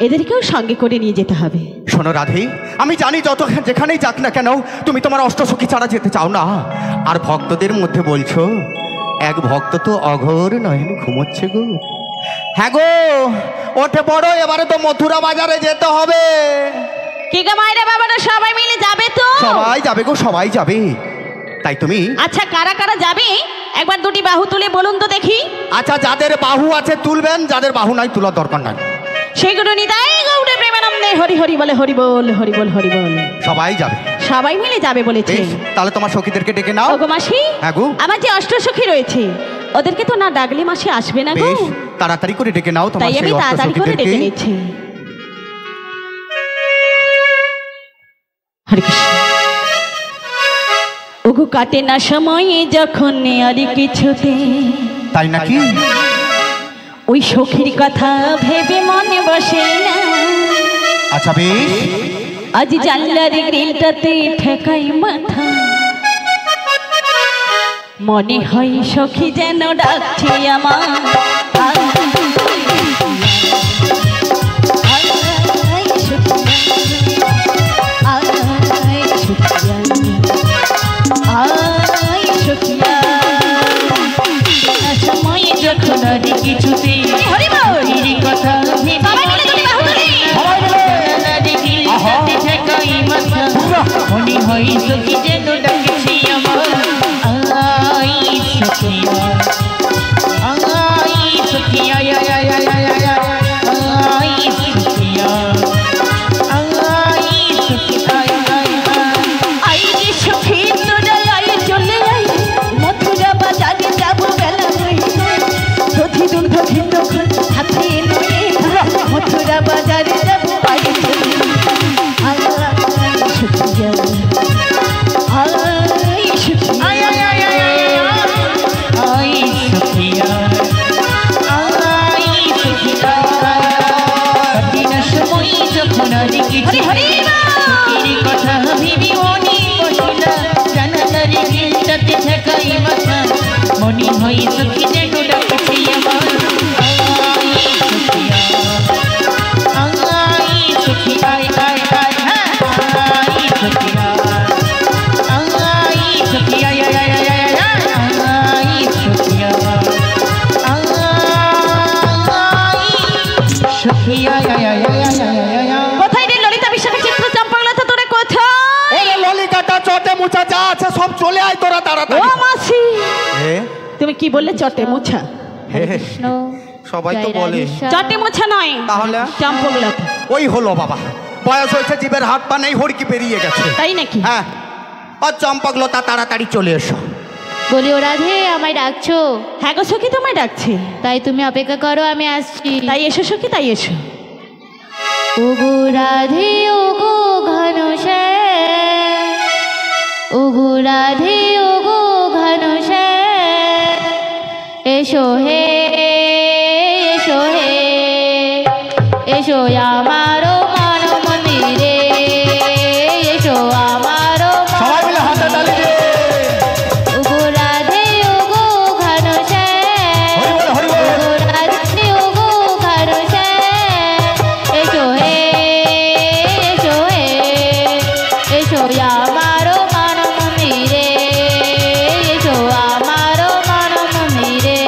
এদেরকেও সঙ্গে করে নিয়ে যেতে হবে। শোনো রাধে, আমি জানি যত যেখানেই যাক না কেন তুমি তোমার অষ্টসখী ছাড়া যেতে চাও না। আর ভক্তদের মধ্যে বলছো এক ভক্ত তো অঘোর নয়ন ঘুমোচ্ছে গো। হ্যাঁ গো, ওঠে পড়ো, এবারে তো মথুরা বাজারে যেতে হবে। কি গো মায়েরা বাবারা সবাই মিলে যাবে তো? সবাই যাবে গো, সবাই যাবে। তাই তুমি আচ্ছা কারা কারা যাবে একবার দুটি বাহু তুলে বলুন তো দেখি। আচ্ছা, যাদের বাহু আছে তুলবেন, যাদের বাহু নাই তোলার দরকার নাই। সেগুলো নিতাই গৌড়ে প্রেমানন্দে হরি হরি বলে হরি বল হরি বল হরি বল। সবাই যাবে, সবাই মিলে যাবে বলেছে। বেশ, তাহলে তোমার সখীদেরকে ডেকে নাও। ওগো মাসি, হ্যাঁ গো। আমার যে অষ্টসখী রয়েছে ওদেরকে তো না ডাকলে মাসি আসবে না গো। বেশ, তাড়াতাড়ি করে ডেকে নাও তোমার তাই আমি সেই তাড়াতাড়ি করে ডেকে অষ্টসখীদেরকে। নিচ্ছি। হরে কৃষ্ণ। ওগো কাটে না সময়ে যখন আর কিছুতে, তাই নাকি? ওই সখীর কথা ভেবে মনে বসে না। আচ্ছা বেশ, আজ জানলার গ্রিলটাতে ঠেকাই মাথা, মনে হয় সখী যেন ডাকছে আমার। সময় যখন আর কিছুতে কথা মনে হয় সখী যেন ডাকছি আমার। আই সখিয়া, আই সখিয়া, আই সখিয়া, আই সখিয়া, আই যে সখী তোরা আই চলে আই, মথুরা বাজারে যাবো বেলা হইলে, প্রতিদিন ভিন্ন হাতে নয়ে, মথুরা বাজারে যাবো আই কথা ভেবি মনে বসিলা, জানালারে গিলটাতে ঠেকাই মাথা, মনে হয় সখী যেন ডাকছি আমার। আই সখী, আই আই আই, আই সখিয়া, আই সখিয়া, আই সখিয়া, কোথায় রে ললিতা বিশাখা চিত্র চম্পকলতা, তোরা কোথায়? এই ললিকাটা চটে মুছা যা আছে সব চলে আয় তোরা ও তাড়াতাড়ি। মাসি, এ, তুমি কি বললে? চটে মোছা? হে, সবাই তো বলে। চটে মোছা নয়, তাহলে? চম্পকলতা। ওই হলো বাবা, বয়স হয়েছে, জীবের হাত পা নেই, হড়কি পেরিয়ে গেছে। তাই নাকি? হ্যাঁ, আর চম্পকলতা তাড়াতাড়ি চলে এসো। বলি ও রাধে, আমায় ডাকছো? হ্যাঁ গো সখী, তোমায় ডাকছে। তাই তুমি অপেক্ষা করো, আমি আসছি। তাই এসো সখী, তাই এসো। ওগো রাধে, ওগো ঘনশ্যাম, ওগো রাধে, ওগো ঘনশ্যাম, এসো হে, এসো হে, এসো আমারও মন মন্দিরে, এসো আমারও সবাই মিলে হাতে তালি দে। ওগো রাধে, ওগো ঘনশ্যাম, হরি বল, হরি বল। ওগো রাধে, ওগো ঘনশ্যাম, এসো হে, এসো হে, এসো আমারও মন মন্দিরে, এসো আমারও মন মন্দিরে।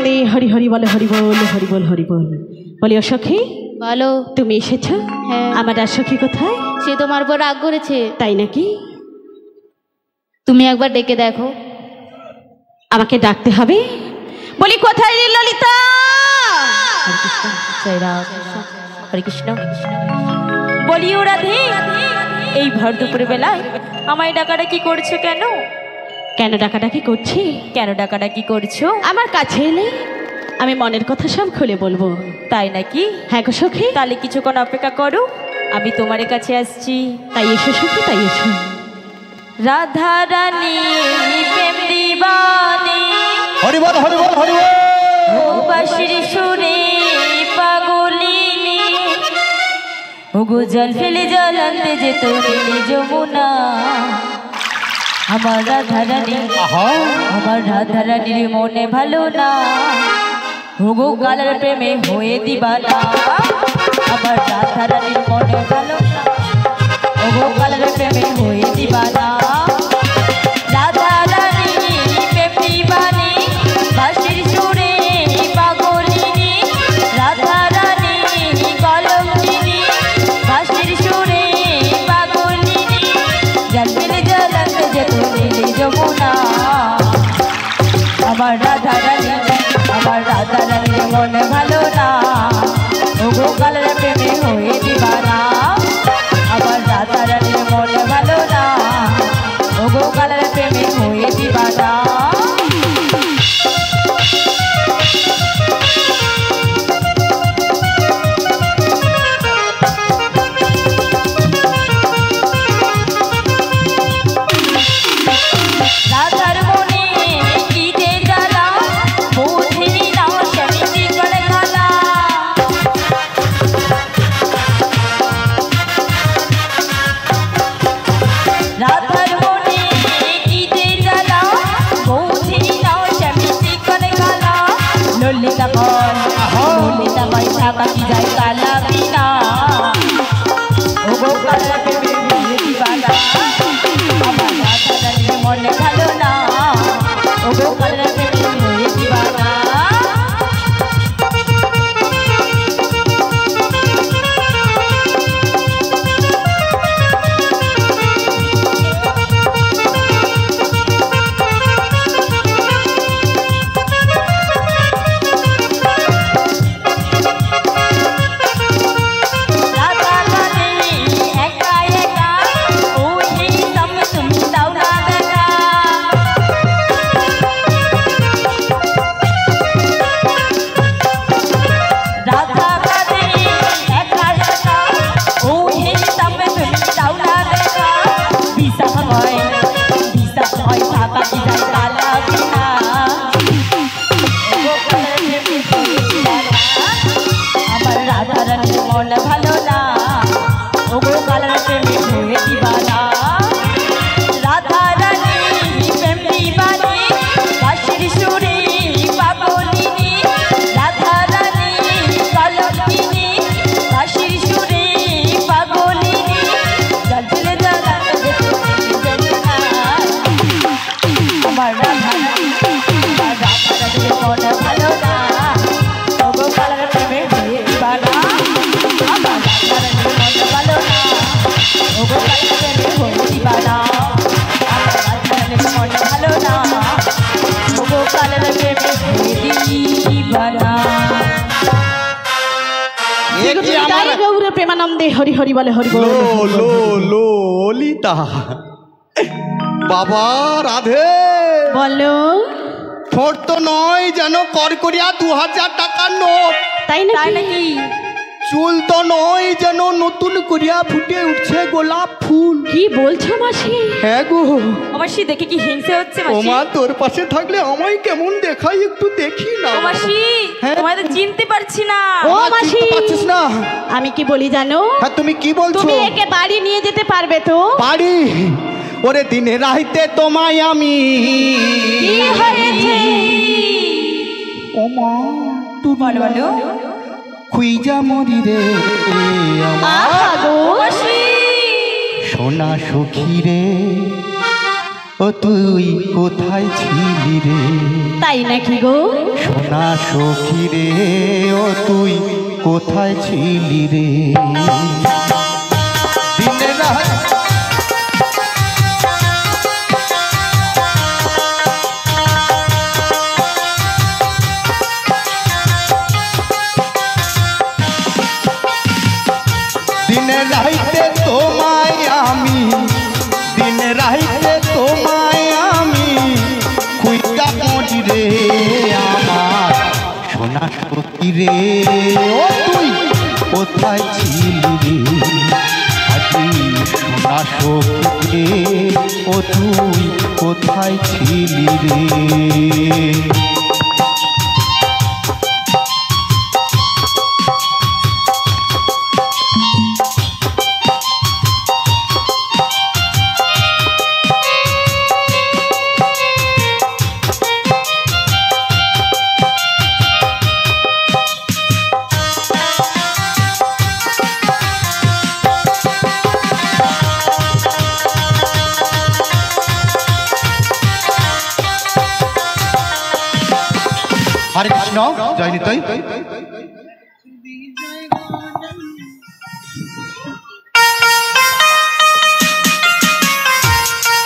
প্রেমানন্দে হরি হরি বল হরি বল হরি বল হরি বল। বলি ও সখী, বলো। তুমি এসেছো? হ্যাঁ। আমার আর সখী কোথায়? সে তোমার উপর রাগ করেছে। তাই নাকি? তুমি একবার ডেকে দেখো। আমাকে ডাকতে হবে? বলি কোথায় রে ললিতা? হরে কৃষ্ণ। বলি ও রাধে, এই ভর দুপুরে বেলায় আমায় ডাকাডাকি করছো কেন? কেন ডাকাডাকি করছি? কেন ডাকাডাকি করছো? আমার কাছে এলে আমি মনের কথা সব খুলে বলবো। তাই নাকি? হ্যাঁ গো সখী। তাহলে কিছুক্ষণ অপেক্ষা করো, আমি তোমার কাছে আসছি। তাই এসো সখী, তাই এসো। রাধা রানী প্রেম দিবানী, হরি বল হরি বল হরি বল। ও বাঁশির সুরে পাগলিনী, ও গো জল ফেলে জল আনতে যেত নীলি যমুনা। আমার রাধা রানী, আমার রাধা রানীর মনে ভালো না, ও গো কালার প্রেমে হয়ে দিবানা। আমার রাধা রানীর মনে ভালো না, ও গো কালার প্রেমে হয়ে দিবানা। রাধা রানী প্রেম দিবানী, বাঁশির সুরে পাগলিনী। রাধা রানী কলঙ্কিনী, বাঁশির সুরে পাগলিনী। জল ফেলে জল আনতে যেত নীলি যমুনা। আমার রাধা রানী, আমার রাধা রানীর মনে ভালো না, ও গো কালার প্রেমে হয়ে দিবানা। আমার রাধা রানীর মনে ভালো না, ও গো কালার প্রেমে হয়ে দিবানা। রাধার মনে কি যে জ্বালা, বুঝিনি না স্বামী করে খালা। রাধার মনে কি যে জ্বালা, বুঝিনি না স্বামী করে খালা। ললিতা বল, ললিতা বল থাকা কি যায় কালা বিনা, ও গো কালা প্রেমে হয়ে দিবানা। আমার রাধা রানীর মনে ভালো না, ও গো কালা প্রেমে হয়ে দিবানা। রাধা রানী একা একা, ওই হিসাব তুমি দাও না দেখা। রাধা রানী একা একা, ওই হিসাব তুমি দাও না দেখা। বিষাদ হয় থাকা কি যায় কালা বিনা, ও গো কালার প্রেমে হয়ে দিবানা। আমার রাধা রানীর মন ভালো না, ও গো কালার প্রেমে হয়ে দিবানা। রাধা রানী প্রেম দিবানী, বাঁশির সুরে পাগলিনী। রাধা রানী কলঙ্কিনী, বাঁশির সুরে পাগলিনী। জল ফেলে জল আনতে যেত নীলি যমুনা। আমার রাধা রানী, আমার রাধা রানীর মন ভালো না, ও গো কালার প্রেমে হয়ে দিবানা। আমার রাধা রানীর মন ভালো না, ও গো কালার প্রেমে হয়ে দিবানা। আমার রাধা রানীর মন ভালো না, ও গো কালার প্রেমে হয়ে দিবানা। এ কি আমার জয় গৌর প্রেমানন্দে হরি হরি বলে হরি বল। ললিতা বাবা রাধে। বলো। ঠোঁট তো নয় যেন করকরিয়া 2000 টাকার নোট। তাই নাকি? চুল তো নয় যেন নতুন করিয়া ফুটে উঠছে গোলাপ ফুল। কি বলছো মাসি? হ্যাঁ গো। মাসি দেখে কি হিংসে হচ্ছে ও মাসি? মা তোর পাশে থাকলে আমায় কেমন দেখাই একটু দেখি না। ও মাসি, হ্যাঁ? তোমায় তো চিনতে পারছি না। ও আমার মাসি, চিনতে পারছিস না? আমি কি বলি জানো? হ্যাঁ তুমি কি বলছো? তুমি একে বাড়ি নিয়ে যেতে পারবে তো? বাড়ি? ওরে দিনে রাইতে তোমায় আমি কি হয়েছে? ও মা তুই বলো বলো। খুইজা মরি রে আমার আহা গো। মাসি সোনা সখী রে। ও ও তুই কোথায় ছিলি রে? তাই নাকি গো? সোনা সখী রে, ও তুই কোথায় ছিলি রে? দিনে রাত দিনে রাইতে তোমায় আমি, দিনে রাইতে তোমায় আমি খুঁজা মরি রে আমার সোনা সখী রে, ও তুই কোথায় ছিলি রে? আজি সোনা সখী রে, ও তুই কোথায় ছিলি রে? হরে কৃষ্ণ, জয় নিতাই।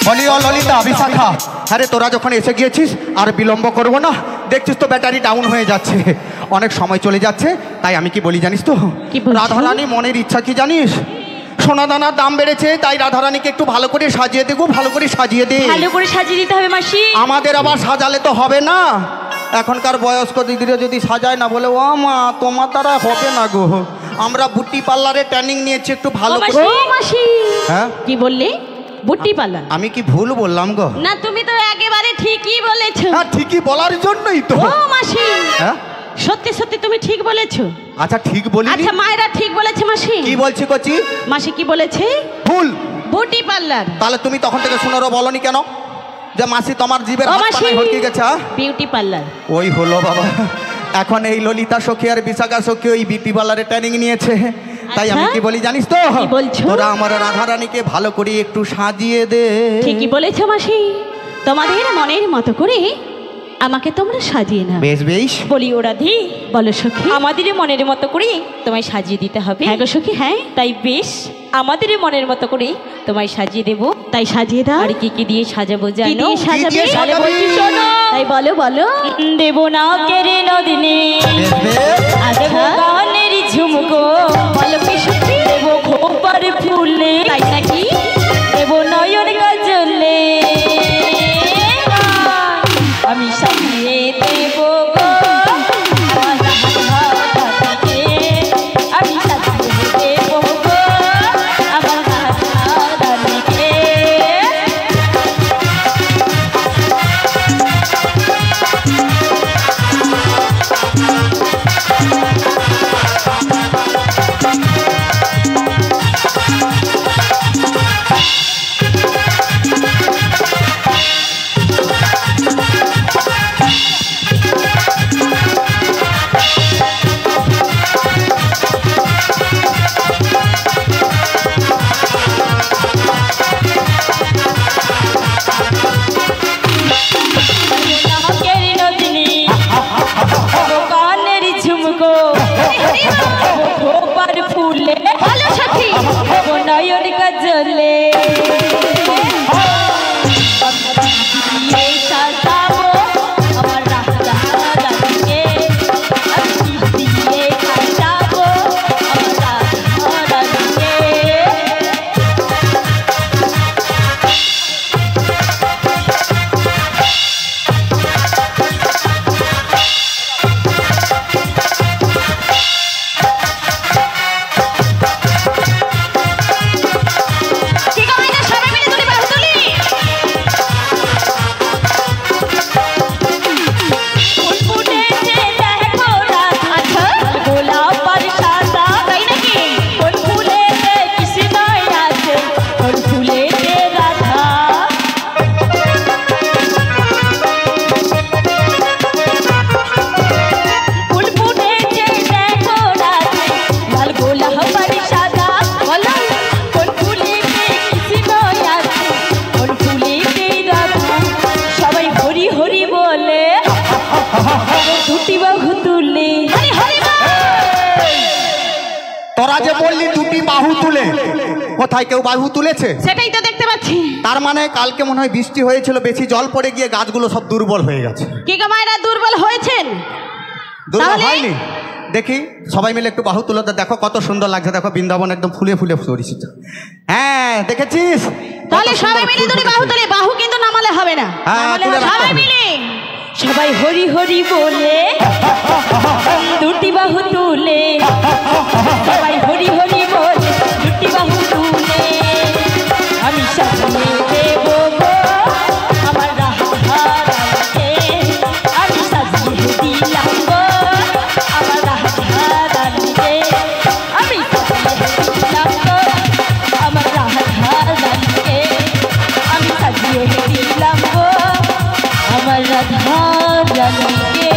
বলি ও ললিতা, বিশাখা, আরে তোরা যখন এসে গিয়েছিস আর বিলম্ব করবো না, দেখছিস তো ব্যাটারি ডাউন হয়ে যাচ্ছে, অনেক সময় চলে যাচ্ছে। তাই আমি কি বলি জানিস তো, রাধারানী মনের ইচ্ছা কি জানিস? সোনা দানার দাম বেড়েছে, তাই রাধারানীকে একটু ভালো করে সাজিয়ে দেবো, ভালো করে সাজিয়ে দে। ভালো করে সাজিয়ে দিতে হবে মাসি। আমাদের আবার সাজালে তো হবে না, এখনকার বয়স্ক দিদিরা যদি সাজায় না, বলে ও মা তোমার দ্বারা হবে না গো, আমরা বুটি পার্লারে ট্রেনিং নিয়েছি, একটু ভালো করে। ও মাসি, হ্যাঁ কি বললে? বুটি পার্লার? আমি কি ভুল বললাম গো? না, তুমি তো একেবারে ঠিকই বলেছো। হ্যাঁ, ঠিকই বলার জন্যই তো। ও মাসি, হ্যাঁ সত্যি সত্যি তুমি ঠিক বলেছো। আচ্ছা ঠিক বলি। আচ্ছা, মায়েরা ঠিক বলেছে মাসি। কি বলছি কচি? মাসি কি বলেছে? ভুল। বুটি পার্লার। তাহলে তুমি তখন থেকে শুনোরও বলনি কেন যে মাসি তোমার জীবের হাত পা নাই হটকে গেছে? Beauty parlour. ওই হলো বাবা, এখন এই ললিতা সখী আর বিশাখা সখী ওই বিউটি পার্লারে ট্রেনিং নিয়েছে। তাই আমি কি বলি জানিস তো, কি বলছো? তোরা আমার রাধারানীকে ভালো করে একটু সাজিয়ে দে। ঠিকই বলেছো মাসি, তোমাদের মনের মতো করে আমাকে তোমরা সাজিয়ে নাও। বেশ বেশ। বলি ও রাধি, বলো সখী। আমাদের মনের মতো করে তোমায় সাজিয়ে দিতে হবে। হ্যাঁ গো সখী, হ্যাঁ। তাই বেশ, আমাদের মনের মতো করে তোমায় সাজিয়ে দেব। তাই সাজিয়ে দাও। আর কি কি দিয়ে সাজাবো কি জানো? দিয়ে সাজাবে? দিয়ে সাজাবে? তাহলে বলছি শোনো। তাই বলো বলো। দেব না কেরে নদিনী, বেশ বেশ। দেব গানের ঝুমকো, বলো কি সখী? দেব খোপার ফুলে, তাই নাকি? দেব নয়ন কাজলে, আমি সাজিয়ে দেব গো আমার রাধাকে, আমি সাজিয়ে দেব গো আমার রাধাকে। নয়ন কাজলে সাজাবো আমার রাধাকে, আমি দিয়ে সাজাবো আমার রাধাকে। তোরা যে বললি দুটি বাহু তুলে, কোথায় কেউ বাহু তুলেছে? সেটাই তো দেখতে পাচ্ছি। তার মানে কালকে মনে হয় বৃষ্টি হয়েছিল, বেশি জল পড়ে গিয়ে গাছগুলো সব দুর্বল হয়ে গেছে। কি গো মায়েরা, দুর্বল হয়েছেন? দুর্বল তাহলে? হয়নি। দেখি সবাই মিলে একটু বাহু তুলে দেখো কত সুন্দর লাগছে। দেখো বৃন্দাবন একদম ফুলে ফুলে পরিচিত। হ্যাঁ দেখেছিস? তাহলে সবাই মিলে দুটি বাহু তুলে, বাহু কিন্তু নামালে হবে না। হ্যাঁ, নামালে তুলে হবে। রাখতে সবাই হবে। মিলে সবাই হরি হরি বলে দুটি বাহু তুলে, সবাই হরি হরি বলে দুটি বাহু তুলে, আমি সাজিয়ে দেব গো আমার রাধারানীকে, আমি সাজিয়ে দিলাম গো আমার রাধারানীকে, আমি সাজিয়ে দিলাম গো আমার রাধারানীকে, আমি সাজিয়ে দিলাম গো আমার রাধারানীকে।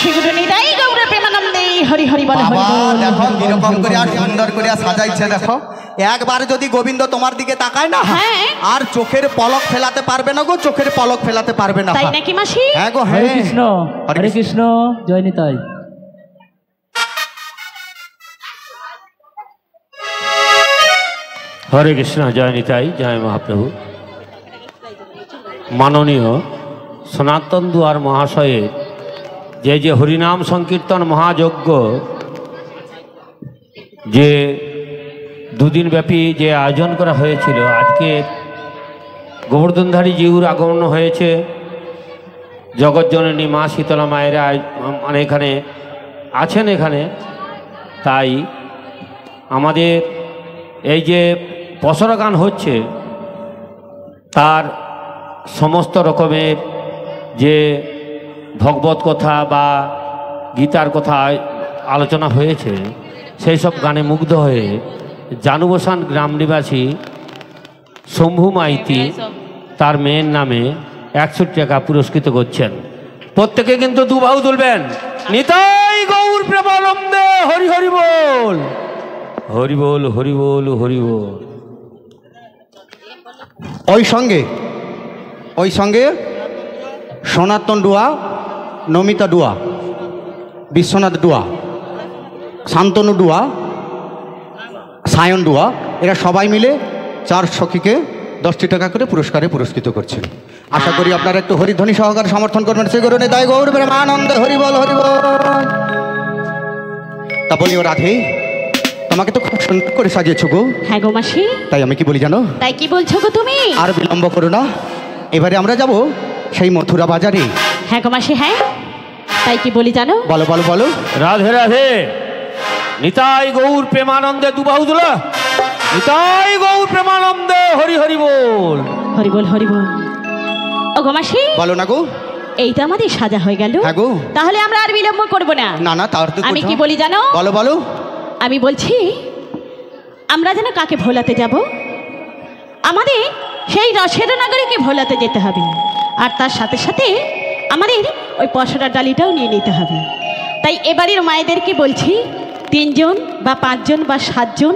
সেগুলো নিদাই গৌর প্রেমানন্দে হরি হরি বল হরি বাবা বল। দেখো কিরকম করে আর সুন্দর করে সাজাইছে। দেখো একবার যদি গোবিন্দ তোমার দিকে তাকায় না, হ্যাঁ। আর চোখের পলক ফেলাতে পারবে না গো, চোখের পলক ফেলাতে পারবে না। তাই নাকি মাসি? হ্যাঁ গো, হরে হ্যাঁ। কৃষ্ণ, হরে কৃষ্ণ, জয় নিতাই। হরে কৃষ্ণ, জয় নিতাই, জয় মহাপ্রভু। মাননীয় সনাতন দুয়ার মহাশয়ের যে হরিনাম সংকীর্তন মহাযজ্ঞ, যে দুদিন ব্যাপী যে আয়োজন করা হয়েছিল, আজকে গোবর্ধনধারী জিউর আগমন হয়েছে। জগৎজননী মা শীতলা মায়েরা মানে এখানে আছেন এখানে। তাই আমাদের এই যে পসরা গান হচ্ছে, তার সমস্ত রকমের যে ভগবত কথা বা গীতার কথা আলোচনা হয়েছে, সেই সব গানে মুগ্ধ হয়ে জানুবসান গ্রাম নিবাসী শম্ভু মাইতি তার মেয়ের নামে 61 টাকা পুরস্কৃত করছেন। প্রত্যেকে কিন্তু দুবাহু তুলবেন। নিতাই গৌর প্রেমানন্দে হরি হরি বল, হরি বল, হরি বল, হরি বল। ওই সঙ্গে সনাতন ডুয়া, নমিতা ডুয়া, বিশ্বনাথ ডুয়া, শান্তনু ডুয়া, সায়ন ডুয়া, এরা সবাই মিলে 4 সখীকে 10টি টাকা করে পুরস্কারে পুরস্কৃত করছেন। আশা করি আপনারা একটু হরিধ্বনি সহকারে সমর্থন করবেন। সেই গরু নিতাই গৌর প্রেমানন্দে হরি বল, হরি বল। তা বলিও রাধে, তোমাকে তো খুব সুন্দর করে সাজিয়েছো গো। হ্যাঁ গো মাসি। তাই আমি কি বলি জানো? তাই কি বলছো গো তুমি? আর বিলম্ব করো না, এবারে আমরা যাব সেই মথুরা বাজারে। হ্যাঁ গো মাসি, হ্যাঁ। তাই কি বলি জানো? বলো বলো বলো। রাধে রাধে, নিতাই গৌর প্রেমানন্দে দুবাহু তোলা, নিতাই গৌর প্রেমানন্দে হরি হরি বল, হরি বল, হরি বল। ও গো মাসি, বলো না গো। এই তো আমাদের সাজা হয়ে গেল। হ্যাঁ গো। তাহলে আমরা আর বিলম্ব করব না। না না, তার তো আমি কি বলি জানো? বলো বলো। আমি বলছি আমরা যেন কাকে ভোলাতে যাব? আমাদের সেই রসের নগরীকে ভোলাতে যেতে হবে, আর তার সাথে সাথে আমাদের ওই পসরার ডালিটাও নিয়ে নিতে হবে। তাই এবারের মায়েদেরকে বলছি 3 জন বা 5 জন বা 7 জন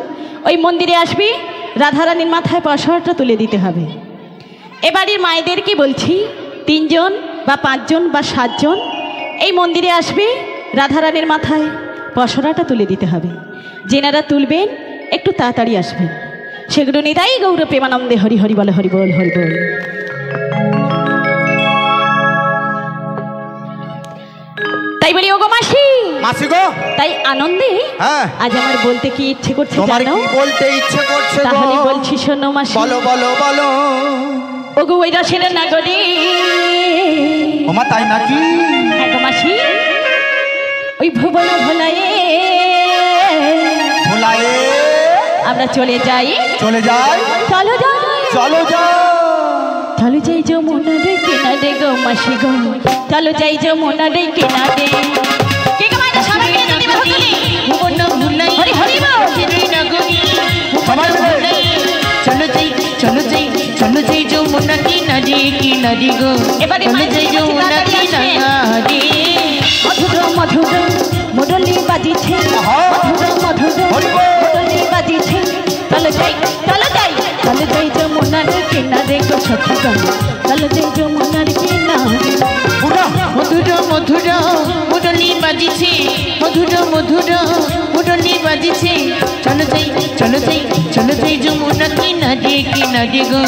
ওই মন্দিরে আসবে, রাধারানীর মাথায় পসরাটা তুলে দিতে হবে। এবারের মায়েদেরকে বলছি 3 জন বা 5 জন বা 7 জন এই মন্দিরে আসবে, রাধারানীর মাথায় পসরাটা তুলে দিতে হবে। যেনারা তুলবেন একটু তাড়াতাড়ি আসবেন। সেগুলো নিতাই গৌর প্রেমানন্দে হরি হরি বল, হরি বল, হরি বল। তাই বলি ও গো মাসি, মাসি গো। তাই আনন্দে হ্যাঁ। আজ আমার বলতে কি ইচ্ছে করছে তোমার জানো? কি বলতে ইচ্ছে করছে গো? তাহলে বলছি শোনো মাসি। বলো বলো বলো। ও গো ওই রসের নগরী। ওমা তাই নাকি? হ্যাঁ গো মাসি, ওই ভুবন ভোলায়ে ভোলায়ে আমরা চলে যাই। চলে যাই, চলো যাই, চলো যাই, চলো যাই যমুনার কিনারে গো মাসি গো, চলো যাই যমুনার কিনারে। কে কে মাইনা সবাই মিলে যদি বাহু তুলি, ভুবন ভোলায়ে হরি হরি বল, সবাই মিলে চলো যাই, চলো যাই, চলো যাই যমুনা কিনারে কিনারে গো, এবারে চলো যাই যমুনা কিনারে। মধুর মধুর মুরলি বাজিছে, মধুর মধুর মুরলি বাজিছে। চলো যাই, চলো যাই, চলো যাই যমুনার কিনারে গো সখী গো, চলো যাই যমুনার কিনারে মধুর মধুর মুরলি বাজিছে মধুর মধুর মুরলি বাজিছে চলো যাই চলো যাই চলো যাই যমুনা কিনারে কিনারে গো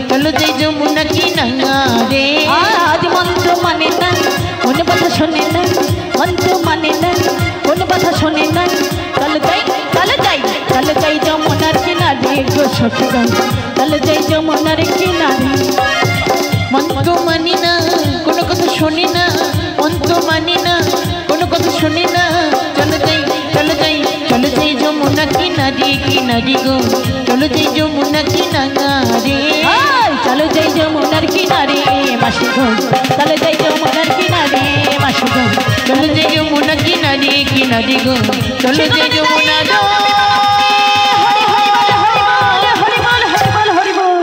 চলো যাই যমুনা কিনারে আজ মন্ত্র মানে না কোন কথা শোনে না মন্ত্র মানে না কোন কথা শোনে না চলো যাই চলো যাই চলো যাই যমুনার কিনারে গো সখীগণ চলো যাই যমুনার কিনারে মন্ত্র মানি না কোনো কথা শুনি না মন্ত্র মানি না কোনো কথা শুনি না চলো যাই চলো যাই চলো যাই যমুনা কিনারে কিনারে গো চলো যাই যমুনা কিনারে চলো যাই যমুনার কিনারে মাসিগণ চলো যাই যমুনার কিনারে মাসিগণ চলো যাই যমুনা কিনারে কিনারে গো চলো যাই যমুনা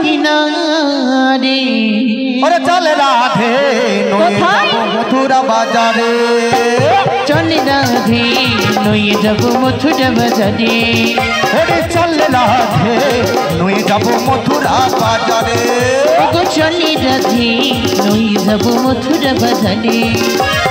কিনারে ওরে চল রাধে নয়ে যাবো মথুরা বাজারে চলে রাধে নয়ে যাবো মথুরা বাজারে ওরে চল রাধে নয়ে যাবো মথুরা বাজারে ওগো চলে রাধে নয়ে যাবো মথুরা বাজারে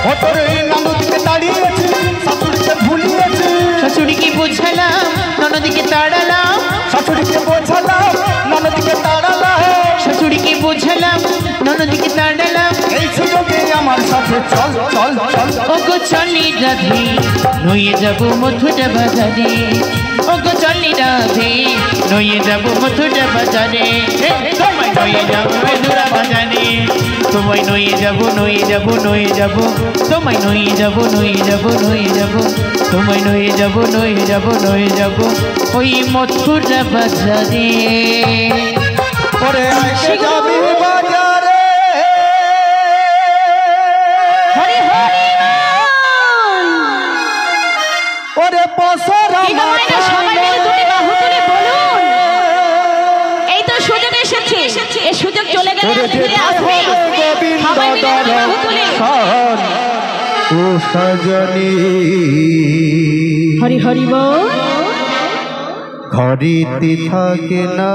ও তোর এই ননদকে দাঁড়িয়েছে শাশুড়িকে ভুলিয়েছে শাশুড়িকে বোঝালাম ননদিকে তাড়ালাম শাশুড়িকে বোঝালাম ননদকে তাড়ালাম শাশুড়িকে বোঝালাম ননদিকে তাড়ালাম এই সুযোগে আমার সাথে চল চল চল ওগো চলে রাধে নয়ে যাবো মথুরা বাজারে ওগো চলে রাধে নয়ে যাবো মথুরা বাজারে তোমায় নয়ে যাবো মথুরা বাজারে তোমায় নয়ে যাবো নয়ে যাবো নয়ে যাবো তোমায় নয়ে যাবো নয়ে যাবো নয়ে যাবো তোমায় নয়ে যাবো নয়ে যাবো নয়ে যাবো ওই মথুরা বাজারে ওরে আইসে যাবি বাজারে হরি হরি ওরে পসরা সবাই মিলে দুটি বাহু তুলে বলুন এই তো সুযোগ এসেছে এই সুযোগ চলে গেলে আর ফিরে আসবে সবাই মিলে দুটি বাহু তুলে ও সজনী হরি হরি বল ঘরিতে থাকে না